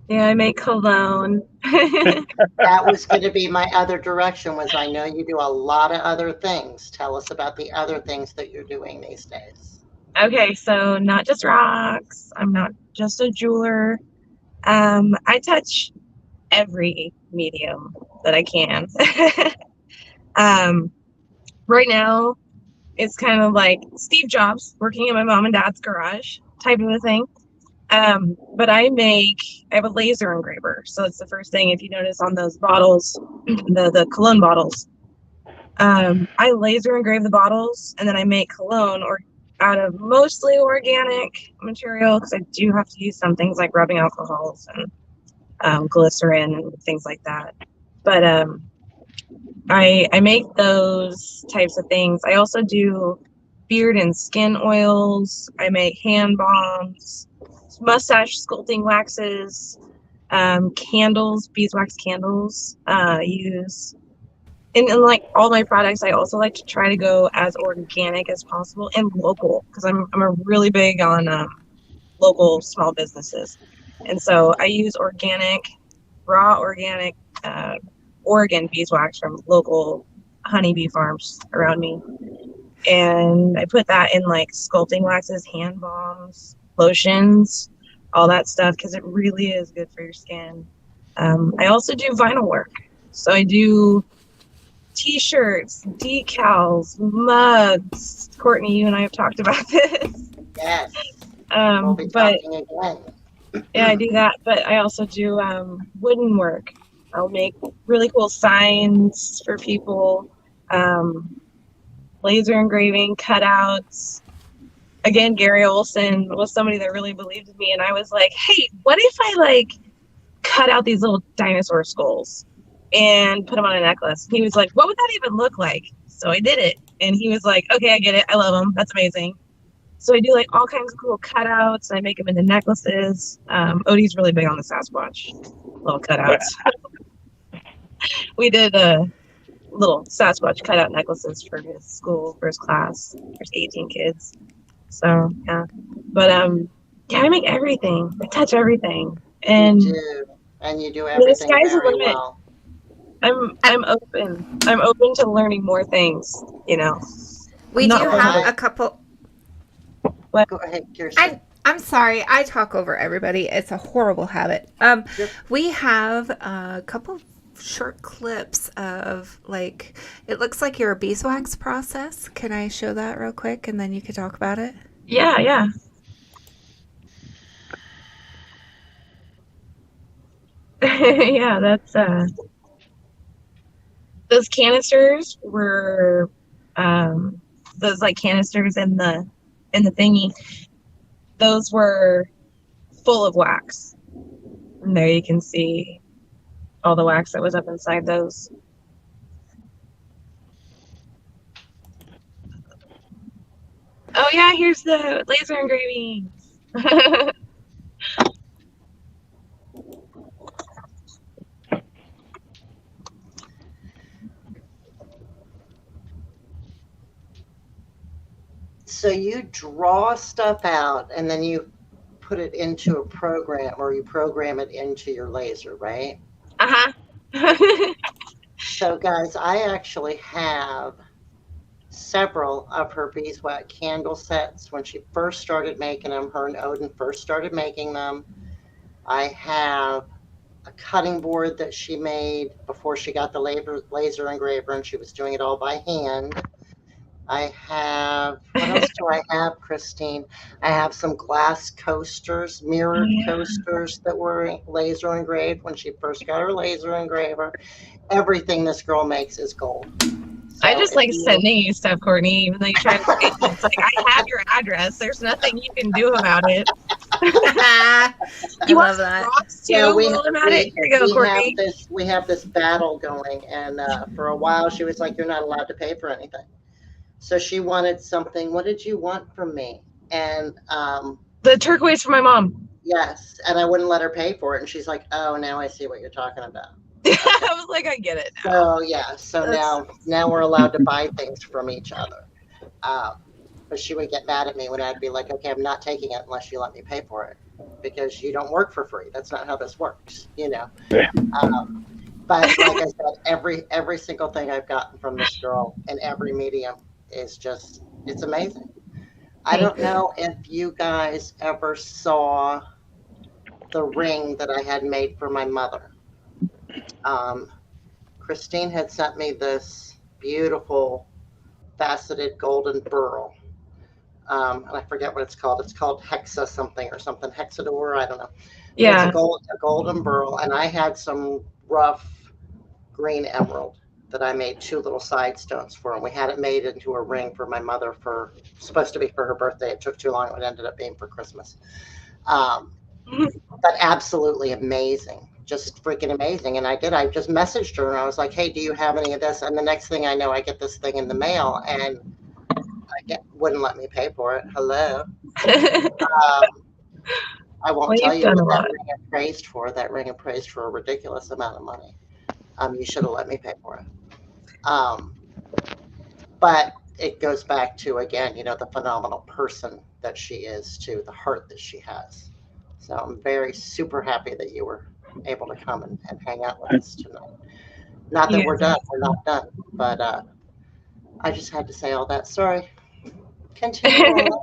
Yeah, I make cologne. That was going to be my other direction, was I know you do a lot of other things. Tell us about the other things that you're doing these days. Okay, so not just rocks. I'm not just a jeweler. I touch every medium that I can. Right now, it's kind of like Steve Jobs working in my mom and dad's garage type of a thing. But I have a laser engraver. So it's the first thing, if you notice on those bottles, the cologne bottles. I laser engrave the bottles and then I make cologne out of mostly organic material, because I do have to use some things like rubbing alcohols and glycerin and things like that. But I make those types of things. I also do beard and skin oils. I make hand balms, mustache sculpting waxes, candles, beeswax candles. Use and like all my products, I also like to try to go as organic as possible and local, because I'm a really big on local small businesses, and so I use raw organic Oregon beeswax from local honeybee farms around me, and I put that in like sculpting waxes, hand balms, lotions, all that stuff, because it really is good for your skin. I also do vinyl work, so I do T-shirts, decals, mugs. Courtney, you and I have talked about this. Yes. We'll be But talking again. yeah, I do that. But I also do wooden work. I'll make really cool signs for people, laser engraving, cutouts. Again, Gary Olson was somebody that really believed in me, and I was like, hey, what if I cut out these little dinosaur skulls and put them on a necklace? He was like, what would that even look like? So I did it, and he was like, okay, I get it, I love them, that's amazing. So I do all kinds of cool cutouts. I make them into necklaces. Odie's really big on the Sasquatch little cutouts. We did little Sasquatch cutout necklaces for his school, for his class. There's 18 kids, so yeah. But yeah, I make everything. I touch everything, and you do, and you do everything very well. I'm open. I'm open to learning more things. We do have a couple. Go ahead, Kirsten. I'm sorry, I talk over everybody. It's a horrible habit. We have a couple short clips of it looks like your beeswax process. Can I show that real quick, and then you could talk about it? Yeah. Yeah, that's those canisters were those canisters in the thingy. Those were full of wax. And there you can see all the wax that was up inside those. Oh yeah, here's the laser engravings. So you draw stuff out and then you put it into a program, or you program it into your laser, right? So guys, I actually have several of her beeswax candle sets when she first started making them. Her and Odin first started making them. I have a cutting board that she made before she got the laser engraver, and she was doing it all by hand. I have, what else do I have, Christine? I have some glass coasters, mirrored coasters that were laser engraved when she first got her laser engraver. Everything this girl makes is gold. I So just if like you, sending you stuff, Courtney, even though you try to hide it. It's like, I have your address. There's nothing you can do about it. I You want love some that. rocks too? well, While I'm at it, here you go, Courtney. we have this battle going, and for a while she was like, "You're not allowed to pay for anything." So she wanted something. What did you want from me? And The turquoise for my mom. yes, and I wouldn't let her pay for it. And she's like, "Oh, now I see what you're talking about." I was like, I get it now. So yeah, so now we're allowed to buy things from each other. But she would get mad at me when I'd be like, "Okay, I'm not taking it unless you let me pay for it, because you don't work for free. That's not how this works, you know." But like I said, every single thing I've gotten from this girl in every medium is just, it's amazing. I don't know if you guys ever saw the ring that I had made for my mother. Christine had sent me this beautiful faceted golden burl. And I forget what it's called. It's called hexa something or something, hexador, I don't know. But it's Yeah. a golden burl, and I had some rough green emerald that I made 2 little side stones for, and we had it made into a ring for my mother, for supposed to be for her birthday. It took too long. It ended up being for Christmas. But absolutely amazing, just freaking amazing. And I just messaged her and I was like, "Hey, do you have any of this?" And the next thing I know, I get this thing in the mail, and wouldn't let me pay for it. Hello. I won't Well, tell you've you done what a that lot. ring appraised for. That ring appraised for a ridiculous amount of money. You should have let me pay for it. But it goes back to, again, the phenomenal person that she is, too, the heart that she has. So I'm very super happy that you were able to come and hang out with us tonight. Not that we're done, we're not done, but I just had to say all that. Sorry. Continue on.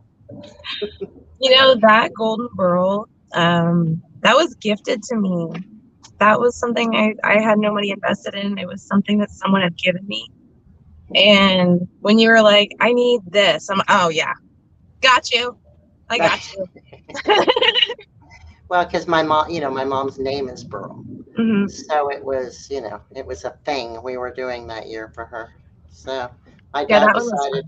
That golden burl, that was gifted to me. That was something I had no money invested in. It was something that someone had given me. And when you were like, I need this, oh yeah, got you. I got you. Well, because my mom's name is Burl. Mm-hmm. So it was, it was a thing we were doing that year for her. So my Yeah, dad that one was decided,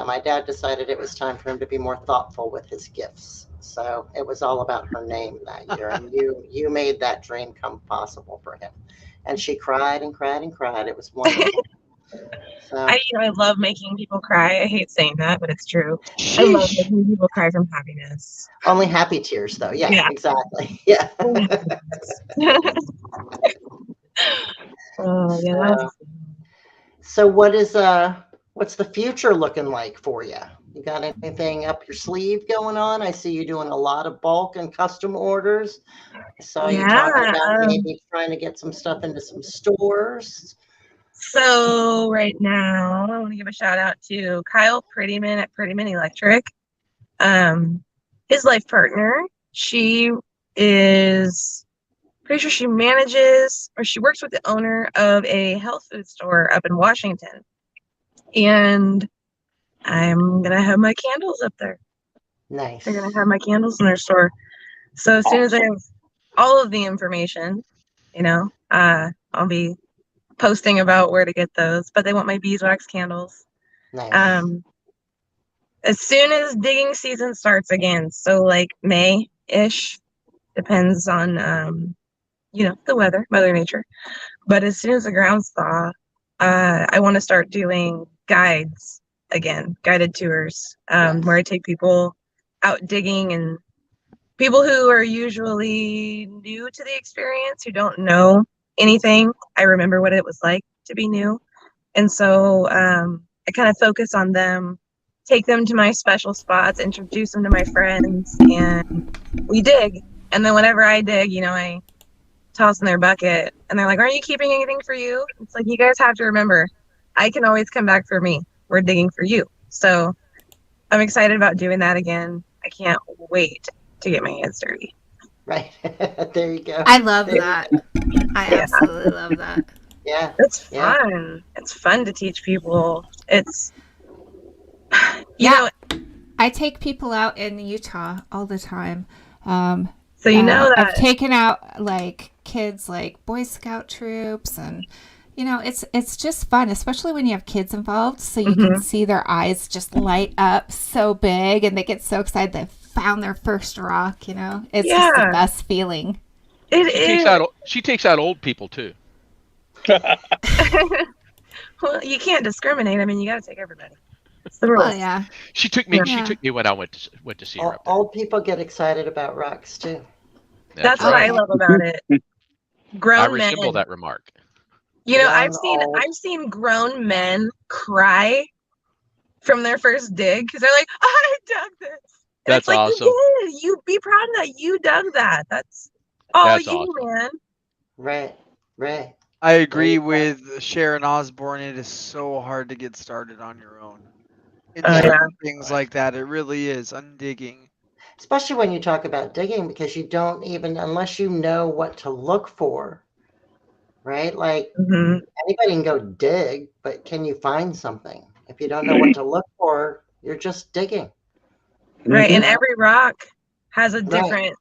my dad decided it was time for him to be more thoughtful with his gifts. So it was all about her name that year, and you made that dream come possible for him. And she cried and cried and cried. It was wonderful. So I love making people cry. I hate saying that, but it's true. I love making people cry from happiness. Only happy tears, though. Yeah. Exactly. Yeah. Oh, yeah. So what's the future looking like for you? You got anything up your sleeve going on? I see you doing a lot of bulk and custom orders. I saw you talking about maybe trying to get some stuff into some stores. So right now, I want to give a shout out to Kyle Prettyman at Prettyman Electric. His life partner, she is pretty sure she manages, or she works with the owner of a health food store up in Washington. And I'm going to have my candles up there. Nice. They're going to have my candles in their store. So as soon as I have all of the information, I'll be posting about where to get those. But they want my beeswax candles. Nice. As soon as digging season starts again, so like May-ish, depends on, the weather, Mother Nature. But as soon as the grounds thaw, I want to start doing guides again, guided tours, where I take people out digging, and people who are usually new to the experience, who don't know anything. I remember what it was like to be new. And so I kind of focus on them, take them to my special spots, introduce them to my friends, and we dig. And then whenever I dig, I toss in their bucket, and they're like, "Aren't you keeping anything for you?" It's like, you guys have to remember, I can always come back for me. We're digging for you. So I'm excited about doing that again. I can't wait to get my hands dirty. Right. There you go. I love that. I absolutely love that. Yeah. It's fun. It's fun to teach people. It's You know, I take people out in Utah all the time. so you know that I've taken out like kids, like Boy Scout troops, and it's just fun, especially when you have kids involved. So you can see their eyes just light up so big, and they get so excited they found their first rock. It's just the best feeling. She takes out old people too. Well, you can't discriminate. I mean, you got to take everybody. It's the rules. Well, yeah. She took me. She took me when I went to see her up there. Old people get excited about rocks too. That's what I love about it. Grown I men. resemble that remark. I've seen grown men cry from their first dig because they're like, I dug this. And That's it's like, awesome. You did. You be proud of that. You dug that. That's all That's you, awesome. man. Right. I agree with Sharon Osbourne. It is so hard to get started on your own. Things like that. It really is. Undigging. Especially when you talk about digging, because you don't even, unless you know what to look for, right? Like anybody can go dig, but can you find something? If you don't know what to look for, you're just digging. Right. And every rock has a different,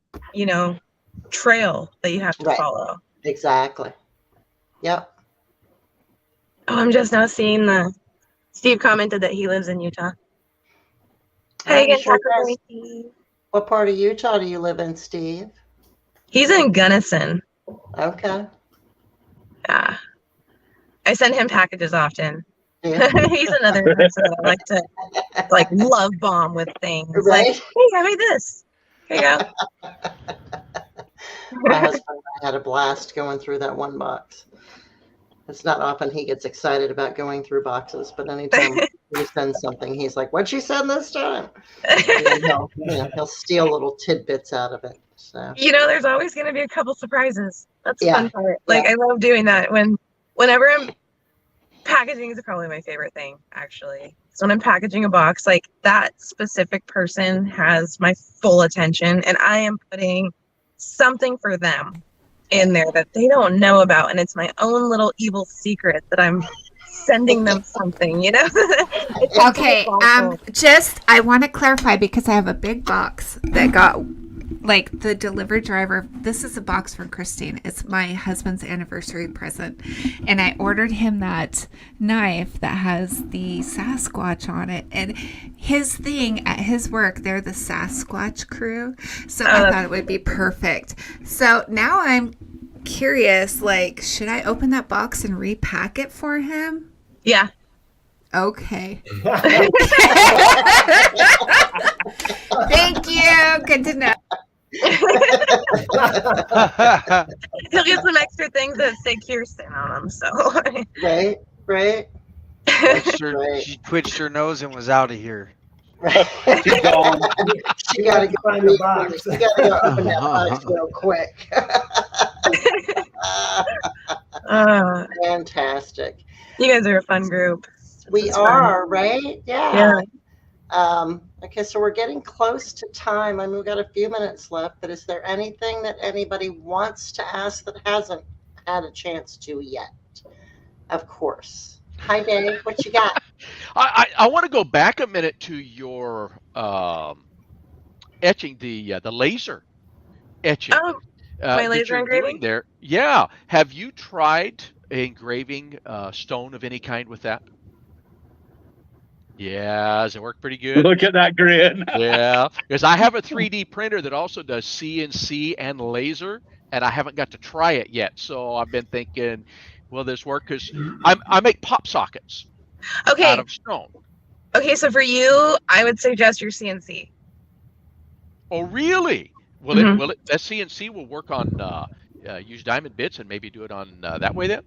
trail that you have to follow. Exactly. Yep. Oh, I'm just now seeing Steve commented that he lives in Utah. Hey again, Sure Taco does. Boy. What part of Utah do you live in, Steve? He's in Gunnison. Okay. Yeah. I send him packages often. Yeah. He's another person that I like to love bomb with things. Right? Like, hey, I made this. Here you go. My husband and I had a blast going through that one box. It's not often he gets excited about going through boxes, but anytime he sends something, he's like, "What'd you send this time?" And he'll steal little tidbits out of it. So There's always going to be a couple surprises. That's the fun part. Like, I love doing that. Whenever I'm packaging is probably my favorite thing, actually. So when I'm packaging a box, like that specific person has my full attention, and I am putting something for them in there that they don't know about, and it's my own little evil secret that I'm sending them something, Okay, I want to clarify because I have a big box that got like the delivery driver. This is a box from Christine. It's my husband's anniversary present, and I ordered him that knife that has the Sasquatch on it, and his thing at his work, they're the Sasquatch crew, so I thought it would be perfect. So now I'm curious, like, should I open that box and repack it for him? Yeah. Okay. Thank you. Good to know. He'll get some extra things that say Kirsten on them. So right. She twitched her nose and was out of here. Right. She got to go find the box. She got to go open that box real quick. Fantastic. You guys are a fun group. We are, right? Yeah. Okay, so we're getting close to time. I mean, we've got a few minutes left, but is there anything that anybody wants to ask that hasn't had a chance to yet? Of course. Hi, Dave. What you got? I want to go back a minute to your etching, the laser etching. Oh, my laser engraving? There. Yeah. Have you tried engraving stone of any kind with that? Yeah, does it work pretty good? Look at that grin. Yeah, because I have a 3D printer that also does CNC and laser, and I haven't got to try it yet. So I've been thinking, will this work? Because I make pop sockets out of stone. Okay, so for you, I would suggest your CNC. Oh, really? Will it? That CNC will work on use diamond bits and maybe do it on that way then?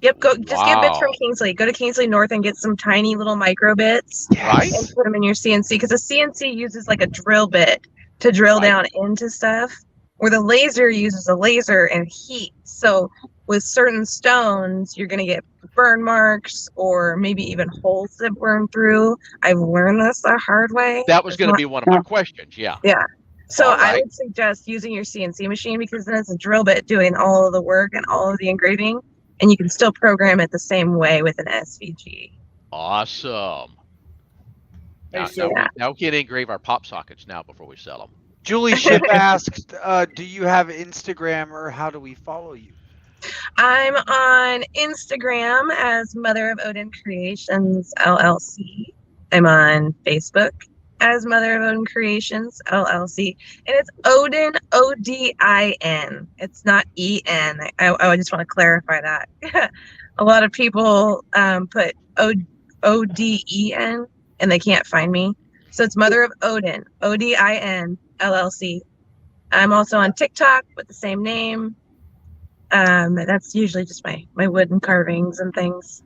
Yep, get bits from Kingsley. Go to Kingsley North and get some tiny little micro bits. Right. And put them in your CNC, because the CNC uses like a drill bit to drill down into stuff, where the laser uses a laser and heat. So with certain stones, you're going to get burn marks or maybe even holes that burn through. I've learned this the hard way. That was going to be one of my questions, yeah. Yeah. So I would suggest using your CNC machine, because then it's a drill bit doing all of the work and all of the engraving. And you can still program it the same way with an SVG. Awesome. Now we can't engrave our pop sockets now before we sell them. Julie Ship asked, do you have Instagram or how do we follow you? I'm on Instagram as Mother of Odin Creations LLC. I'm on Facebook as Mother of Odin Creations LLC, and it's Odin Odin. It's not En. I just want to clarify that. A lot of people put Oden and they can't find me, so it's Mother of Odin Odin LLC. I'm also on TikTok with the same name. That's usually just my wooden carvings and things.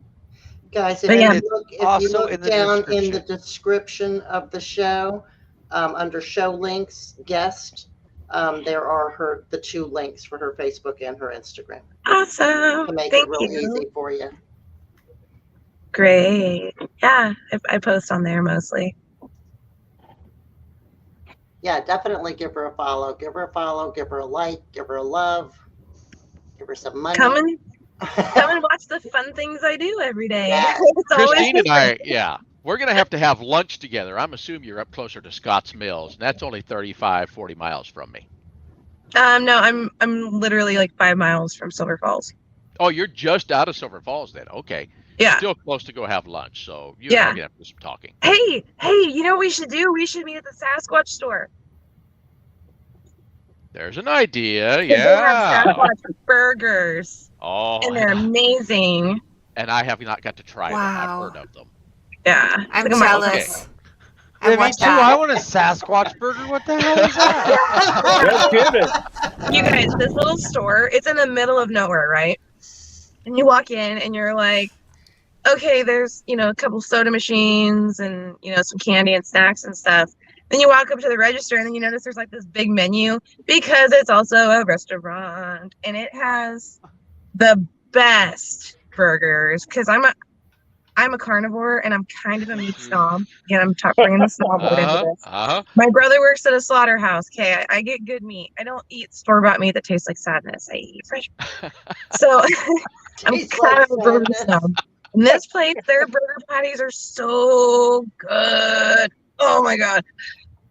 Guys, if you look down in the description of the show, under show links, guest, there are the 2 links for her Facebook and her Instagram. Awesome. To make it real easy for you. Great. Yeah, I post on there mostly. Yeah, definitely give her a follow. Give her a follow. Give her a like. Give her a love. Give her some money. Come and watch the fun things I do every day. Yeah. Christine and I, we're going to have lunch together. I'm assuming you're up closer to Scotts Mills, and that's only 35, 40 miles from me. No, I'm literally like 5 miles from Silver Falls. Oh, you're just out of Silver Falls then. Okay. Yeah. Still close to go have lunch, so you're going to have to do some talking. Hey, you know what we should do? We should meet at the Sasquatch store. There's an idea, They have Sasquatch burgers. Oh. And they're amazing. And I have not got to try them. I've heard of them. Yeah. I'm jealous. Yeah, me too. I want a Sasquatch burger. What the hell is that? No kidding. You guys, this little store, it's in the middle of nowhere, right? And you walk in and you're like, okay, there's, a couple soda machines and, some candy and snacks and stuff. Then you walk up to the register and then you notice there's like this big menu because it's also a restaurant and it has the best burgers because I'm a carnivore and I'm kind of a meat snob. Again, I'm bringing the snob word into this. My brother works at a slaughterhouse. Okay, I get good meat. I don't eat store-bought meat that tastes like sadness. I eat fresh. So I'm kind of a burger snob. And this place, their burger patties are so good. Oh my god.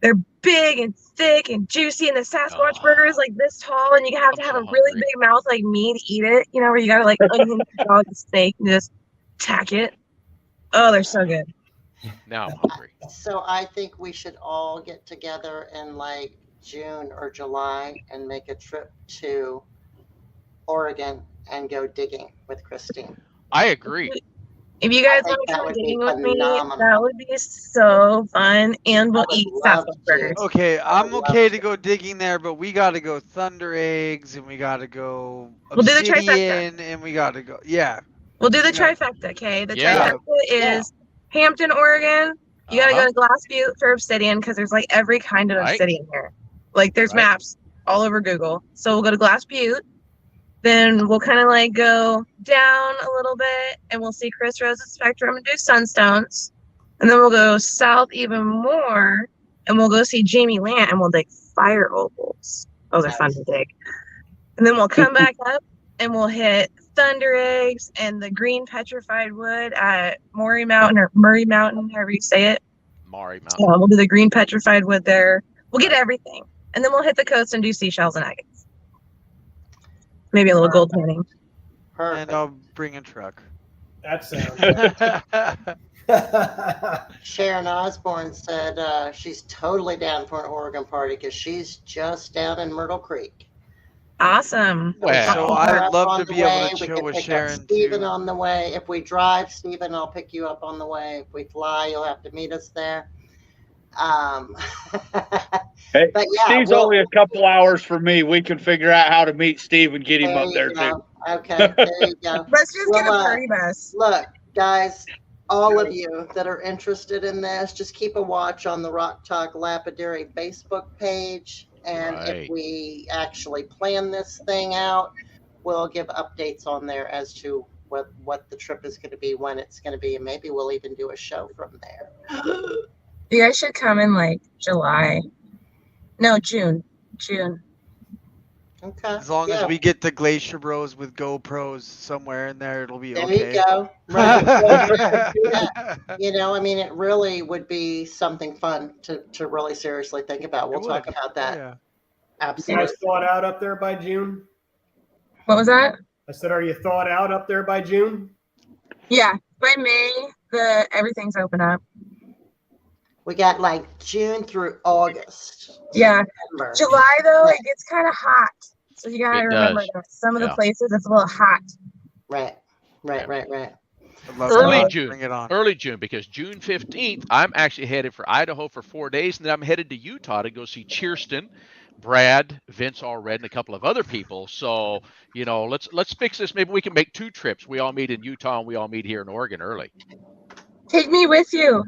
They're big and thick and juicy, and the Sasquatch burger is like this tall, and you have to have a really big mouth like me to eat it. Where you gotta like unhinge the dog and steak and just tack it. Oh, they're so good. Now I'm hungry. So I think we should all get together in like June or July and make a trip to Oregon and go digging with Christine. I agree. If you guys want to come digging with me, that would be so fun, and we'll eat Sasquatch burgers. Okay, I'm okay to go digging there, but we got to go Thunder Eggs, and we got to go We'll do the trifecta. and we got to go, yeah. We'll do the trifecta, okay? The trifecta is Hampton, Oregon. You got to go to Glass Butte for obsidian, because there's like every kind of obsidian here. Like there's maps all over Google. So we'll go to Glass Butte. Then we'll kind of like go down a little bit and we'll see Chris Rose's Spectrum and do Sunstones. And then we'll go south even more and we'll go see Jamie Lant and we'll dig fire opals. Those are fun to dig. And then we'll come back up and we'll hit Thunder Eggs and the green petrified wood at Maury Mountain or Murray Mountain, however you say it. Maury Mountain. Yeah, we'll do the green petrified wood there. We'll get everything. And then we'll hit the coast and do seashells and agates. Maybe a little gold panning. And I'll bring a truck. That sounds Sharon Osborne said she's totally down for an Oregon party because she's just down in Myrtle Creek. Awesome. Well, so I'd love to be able to chill with Sharon Stephen too. on the way. If we drive, Stephen, I'll pick you up on the way. If we fly, you'll have to meet us there. Hey, but yeah, Steve's only a couple hours for me. We can figure out how to meet Steve and get him up there too. Okay, there you go. Let's just get a party bus. Look, guys, all of you that are interested in this, just keep a watch on the Rock Talk Lapidary Facebook page. And if we actually plan this thing out, we'll give updates on there as to what the trip is going to be, when it's going to be, and maybe we'll even do a show from there. You guys should come in like July. No, June. Okay. As long yeah. as we get the Glacier Bros with GoPros somewhere in there, it'll be There okay. you go. Right. You know, I mean, it really would be something fun to really seriously think about. We'll talk about that. Yeah. You Absolutely. guys thawed out up there by June? What was that? I said, are you thawed out up there by June? Yeah, by May, everything's open up. We got like June through August. Yeah. September. July though, it gets kind of hot, so you gotta It remember does. that some of the Yeah. places it's a little hot. Right. Early Bring June. it on. Early June, because June 15th, I'm actually headed for Idaho for 4 days, and then I'm headed to Utah to go see Kirsten, Brad, Vince Allred, and a couple of other people. So, you know, let's fix this. Maybe we can make 2 trips. We all meet in Utah and we all meet here in Oregon early. Take me with you.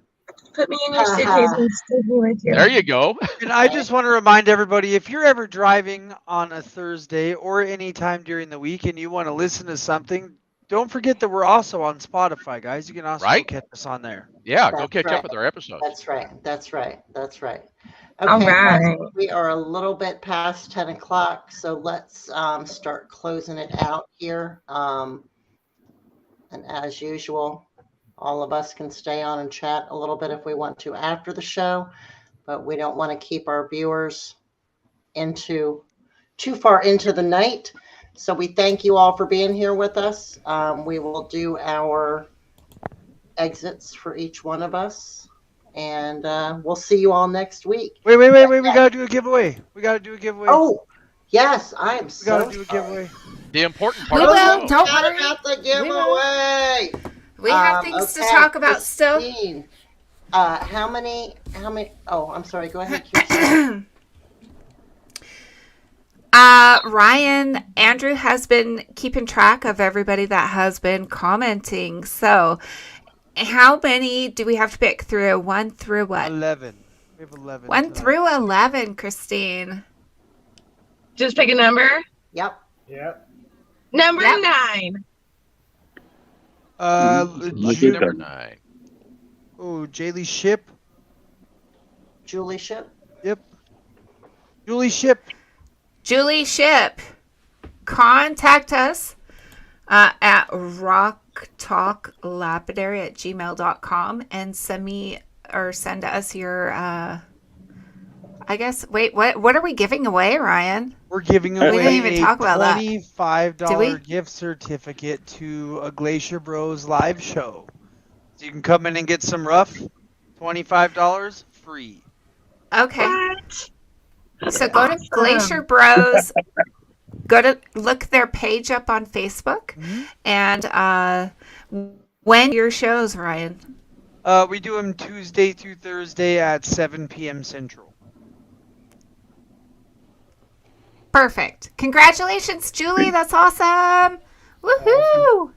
Put me in your suitcase and take me with you. There you go. And I just want to remind everybody, if you're ever driving on a Thursday or any time during the week and you want to listen to something, don't forget that we're also on Spotify, guys. You can also Right. catch us on there. Yeah, go That's catch right. up with our episodes. That's right. Okay, All guys, right. we are a little bit past 10 o'clock, so let's start closing it out here. And as usual, all of us can stay on and chat a little bit if we want to after the show, but we don't want to keep our viewers too far into the night. So we thank you all for being here with us. We will do our exits for each one of us, and we'll see you all next week. Wait. We got to do a giveaway. Oh, yes, I am We so got to do a sorry. giveaway. The important part We of the will. show. Don't Forgot worry. about the giveaway. We have things to talk about still. Christine, how many, oh, I'm sorry, go ahead, Kirsten. Ryan, Andrew has been keeping track of everybody that has been commenting. So, how many do we have to pick through? 1 through what? 11. We have 11. 1 tonight. through 11, Christine. Just pick a number. Yep. Yep. Number Yep. 9. Lucky number 9. Oh, Jaylee Ship. Julie Ship. Yep. Julie Ship. Julie Ship, contact us at rocktalklapidary@gmail.com and send us your, I guess, wait, what are we giving away, Ryan? We're giving We away didn't even talk about that. $25 Did we? gift certificate to a Glacier Bros live show. So you can come in and get some rough. $25 free. Okay. What? So go to Glacier Bros, go to look their page up on Facebook, and when your shows, Ryan? We do them Tuesday through Thursday at 7 p.m. Central. Perfect. Congratulations, Julie. That's awesome. Woohoo!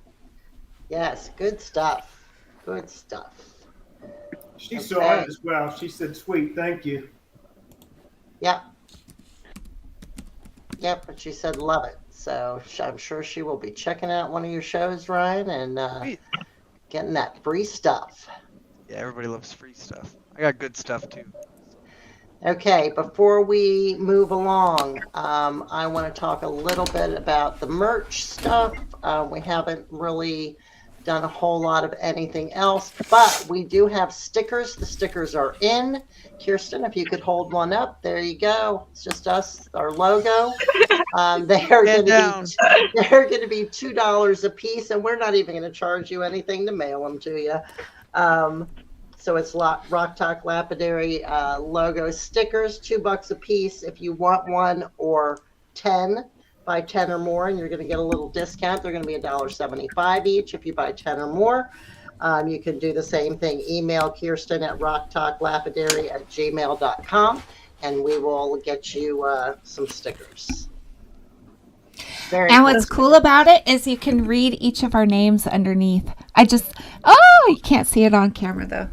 Yes, good stuff. Good stuff. She saw it as well. She said, sweet, thank you. Yep, but she said love it. So I'm sure she will be checking out one of your shows, Ryan, and Sweet. getting that free stuff. Yeah, everybody loves free stuff. I got good stuff too. Okay, before we move along, I want to talk a little bit about the merch stuff. We haven't really done a whole lot of anything else, but we do have stickers. The stickers are in. Kirsten, if you could hold one up, there you go. It's just us, our logo. They are going to be $2 a piece, and we're not even going to charge you anything to mail them to you. So it's Rock Talk Lapidary logo stickers, $2 a piece if you want one, or 10. Buy 10 or more, and you're going to get a little discount. They're going to be $1.75 each if you buy 10 or more. You can do the same thing. Email Kirsten at rocktalklapidary@gmail.com, and we will get you some stickers. And what's cool about it is you can read each of our names underneath. You can't see it on camera though.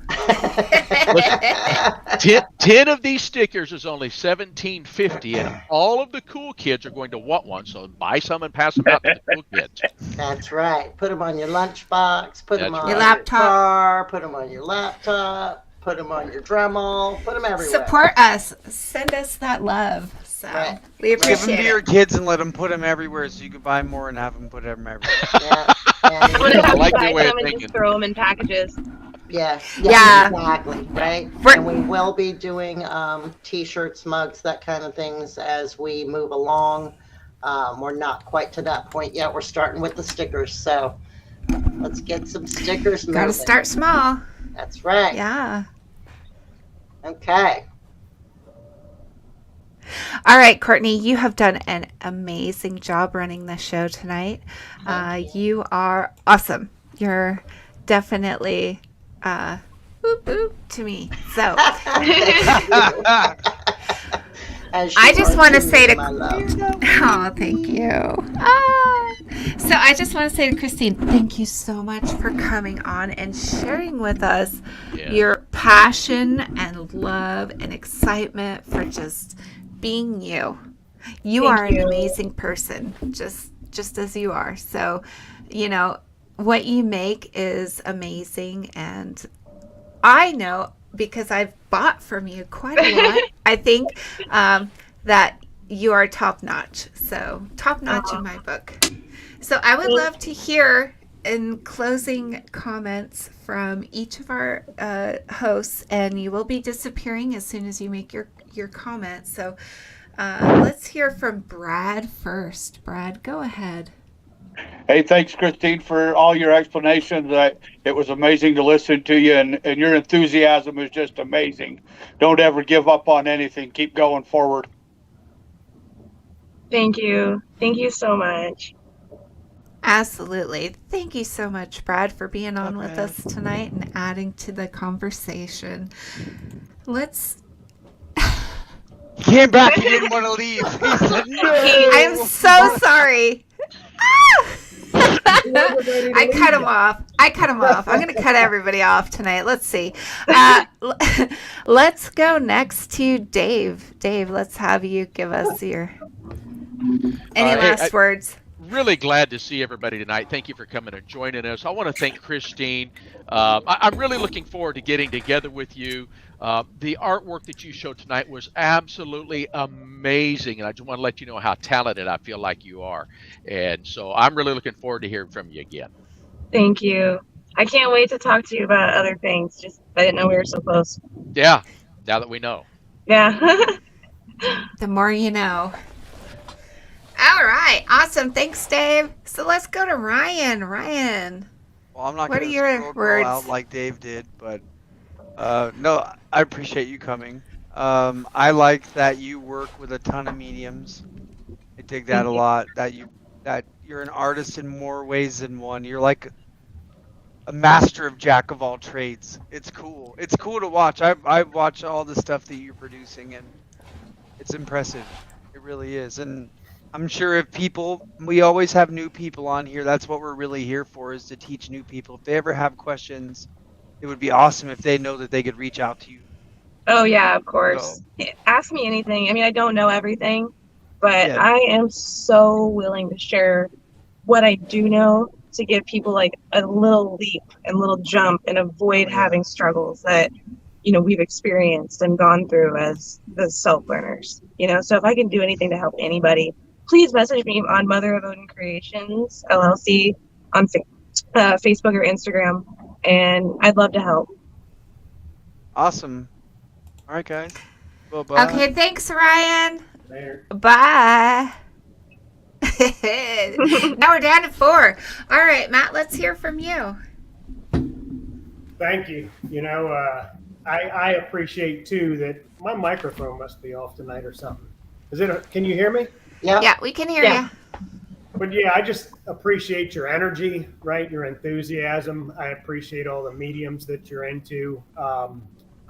10 of these stickers is only $17.50, and all of the cool kids are going to want one. So buy some and pass them out to the cool kids. That's right. Put them on your lunchbox. Put them on your laptop. car. Put them on your laptop. Put them on your Dremel. Put them everywhere. Support us. Send us that love. So Right. we Give them appreciate to your it. kids and let them put them everywhere, so you can buy more and have them put them everywhere. Yeah. I'm gonna I have like to your buy way of some and thinking. just throw them in packages. Yeah, Yeah. exactly, right? We're- And we will be doing t-shirts, mugs, that kind of things as we move along. We're not quite to that point yet. We're starting with the stickers, so let's get some stickers moving. Gotta start small. That's right. Yeah. Okay. All right, Courtney, you have done an amazing job running the show tonight. You are awesome. You're definitely boop boop to me. So As I you just are want to me, say to my love. oh, thank you. So I just want to say to Christine, thank you so much for coming on and sharing with us Yeah. your passion and love and excitement for just being you. You Thank are an you. amazing person, just as you are. So, what you make is amazing, and I know because I've bought from you quite a lot. I think that you are top notch. So top notch in my book. So I would love to hear in closing comments from each of our hosts, and you will be disappearing as soon as you make your comments. So let's hear from Brad first. Brad, go ahead. Hey, thanks, Christine, for all your explanations. It was amazing to listen to you, and your enthusiasm is just amazing. Don't ever give up on anything. Keep going forward. Thank you. Thank you so much. Absolutely. Thank you so much, Brad, for being on with man. us tonight and adding to the conversation. Let's He came back. He didn't want to leave. He said no. I am so sorry. I cut him off. I'm going to cut everybody off tonight. Let's see. Let's go next to Dave. Dave, let's have you give us your any last words. Really glad to see everybody tonight. Thank you for coming and joining us. I want to thank Christine. I'm really looking forward to getting together with you. The artwork that you showed tonight was absolutely amazing, and I just want to let you know how talented I feel like you are. And so I'm really looking forward to hearing from you again. Thank you. I can't wait to talk to you about other things. Just I didn't know we were so close. Yeah, now that we know. Yeah. The more you know. All right. Awesome. Thanks, Dave. So let's go to Ryan. Ryan. Well, I'm not What going are to your scroll words? out like Dave did, but no, I appreciate you coming. I like that you work with a ton of mediums. I dig that a lot. That you're an artist in more ways than one. You're like a master of jack of all trades. It's cool. It's cool to watch. I watch all the stuff that you're producing, and it's impressive. It really is. And I'm sure if we always have new people on here. That's what we're really here for, is to teach new people. If they ever have questions, it would be awesome if they know that they could reach out to you. Oh yeah, of course. Ask me anything. I mean, I don't know everything, but Yeah. I am so willing to share what I do know to give people like a little leap and little jump and avoid having struggles that we've experienced and gone through as the self-learners. So if I can do anything to help anybody, please message me on Mother of Odin Creations LLC on Facebook or Instagram, and I'd love to help. Awesome. All right, guys. Well, bye. Okay. Thanks, Ryan. Later. Bye. Now we're down to 4. All right, Matt, let's hear from you. Thank you. I appreciate too that my microphone must be off tonight or something. Can you hear me? Yeah, we can hear you. But yeah, I just appreciate your energy, right? Your enthusiasm. I appreciate all the mediums that you're into.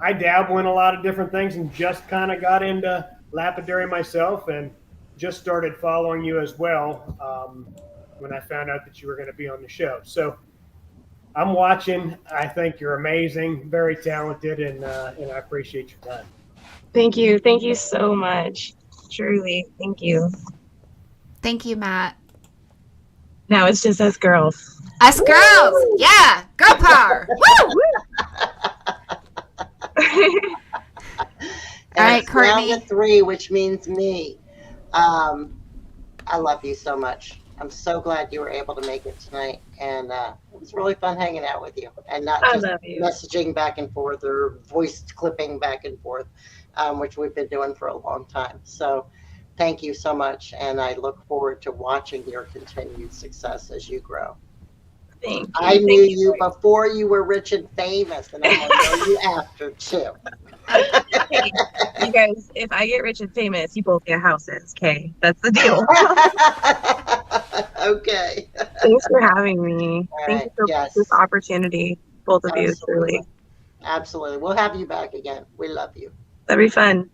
I dabble in a lot of different things and just kind of got into lapidary myself and just started following you as well when I found out that you were going to be on the show. So I'm watching. I think you're amazing, very talented, and I appreciate your time. Thank you. Thank you so much. Truly. Thank you. Thank you, Matt. Now it's just us girls. Us girls. Yeah. Girl power. Woo! All right, It's round Courtney. to 3, which means me. I love you so much. I'm so glad you were able to make it tonight, and it was really fun hanging out with you, and not I just love you. messaging back and forth or voice clipping back and forth, which we've been doing for a long time. So thank you so much, and I look forward to watching your continued success as you grow. Thank you. I knew you before you were rich and famous, and I'm going to know you after too. Hey, you guys, if I get rich and famous, you both get houses. Okay, that's the deal. Okay. Thanks for having me. All Thank right. you for Yes. this opportunity, both of you. Absolutely. Truly, Absolutely. We'll have you back again. We love you. that'd be fun.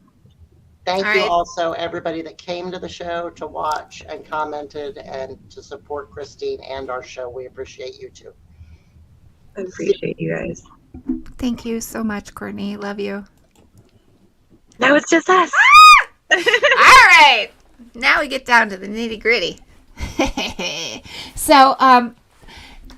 Thank All you right. also, everybody that came to the show to watch and commented and to support Christine and our show. We appreciate you too. I appreciate you guys. Thank you so much, Courtney. Love you. Now it's just us. All right. Now we get down to the nitty gritty. So,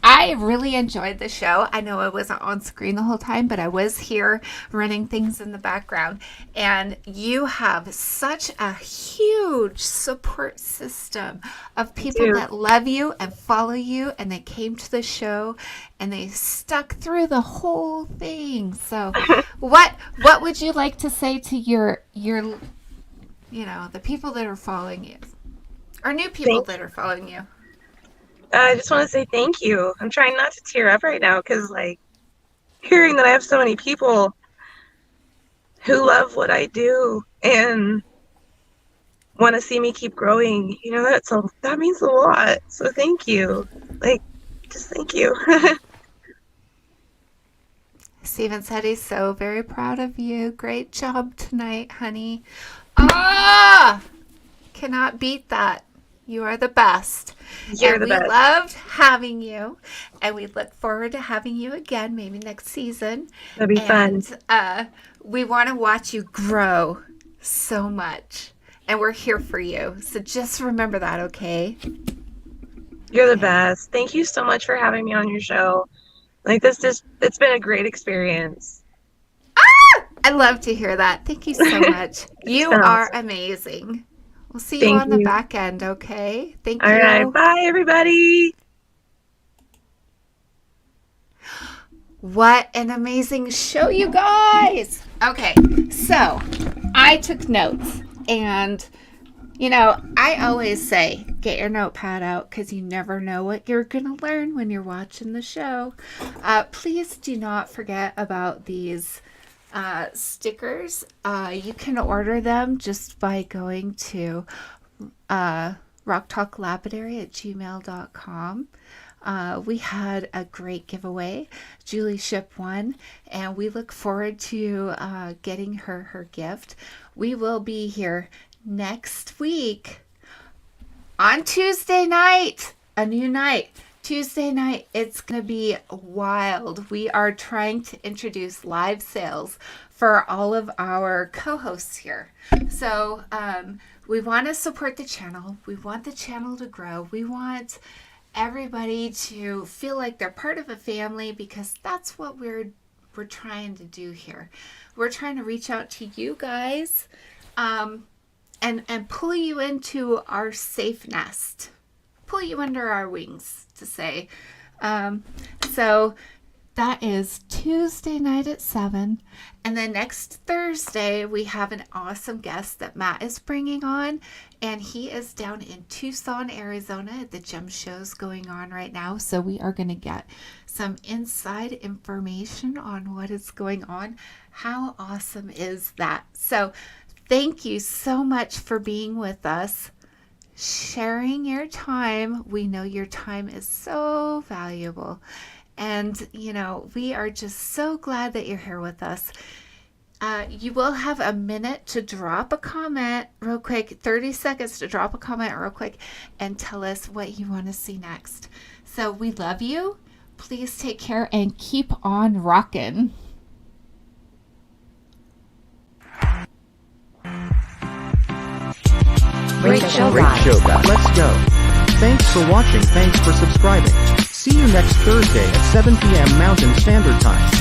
I really enjoyed the show. I know I wasn't on screen the whole time, but I was here running things in the background. And you have such a huge support system of people do. that love you and follow you, and they came to the show and they stuck through the whole thing. So, what would you like to say to your the people that are following you, or new people that are following you? I just want to say thank you. I'm trying not to tear up right now because, like, hearing that I have so many people who love what I do and want to see me keep growing, that means a lot. So thank you. Like, just thank you. Steven said he's so very proud of you. Great job tonight, honey. Ah! Cannot beat that. You are the best. You're and the best. We loved having you, and we look forward to having you again, maybe next season. That'd be fun. We want to watch you grow so much, and we're here for you. So just remember that, okay? You're the best. Thank you so much for having me on your show. Like, it's been a great experience. I love to hear that. Thank you so much. You are amazing. We'll see you on the back end, okay? Thank you. All right. Bye, everybody. What an amazing show, you guys. Okay, so I took notes, and, I always say, get your notepad out because you never know what you're going to learn when you're watching the show. Please do not forget about these stickers. You can order them just by going to rocktalklapidary@gmail.com. We had a great giveaway. Julie shipped one, and we look forward to getting her gift. We will be here next week on Tuesday night, a new night. Tuesday night, it's going to be wild. We are trying to introduce live sales for all of our co-hosts here. So we want to support the channel. We want the channel to grow. We want everybody to feel like they're part of a family, because that's what we're trying to do here. We're trying to reach out to you guys and pull you into our safe nest. Pull you under our wings, to say. So that is Tuesday night at 7. And then next Thursday, we have an awesome guest that Matt is bringing on. And he is down in Tucson, Arizona. The gem show's going on right now. So we are going to get some inside information on what is going on. How awesome is that? So thank you so much for being with us, sharing your time. We know your time is so valuable. And, we are just so glad that you're here with us. You will have a minute to drop a comment real quick, 30 seconds to drop a comment real quick and tell us what you want to see next. So we love you. Please take care and keep on rocking. Great show, Great guys. show, guys. Let's go. Thanks for watching. Thanks for subscribing. See you next Thursday at 7 p.m. Mountain Standard Time.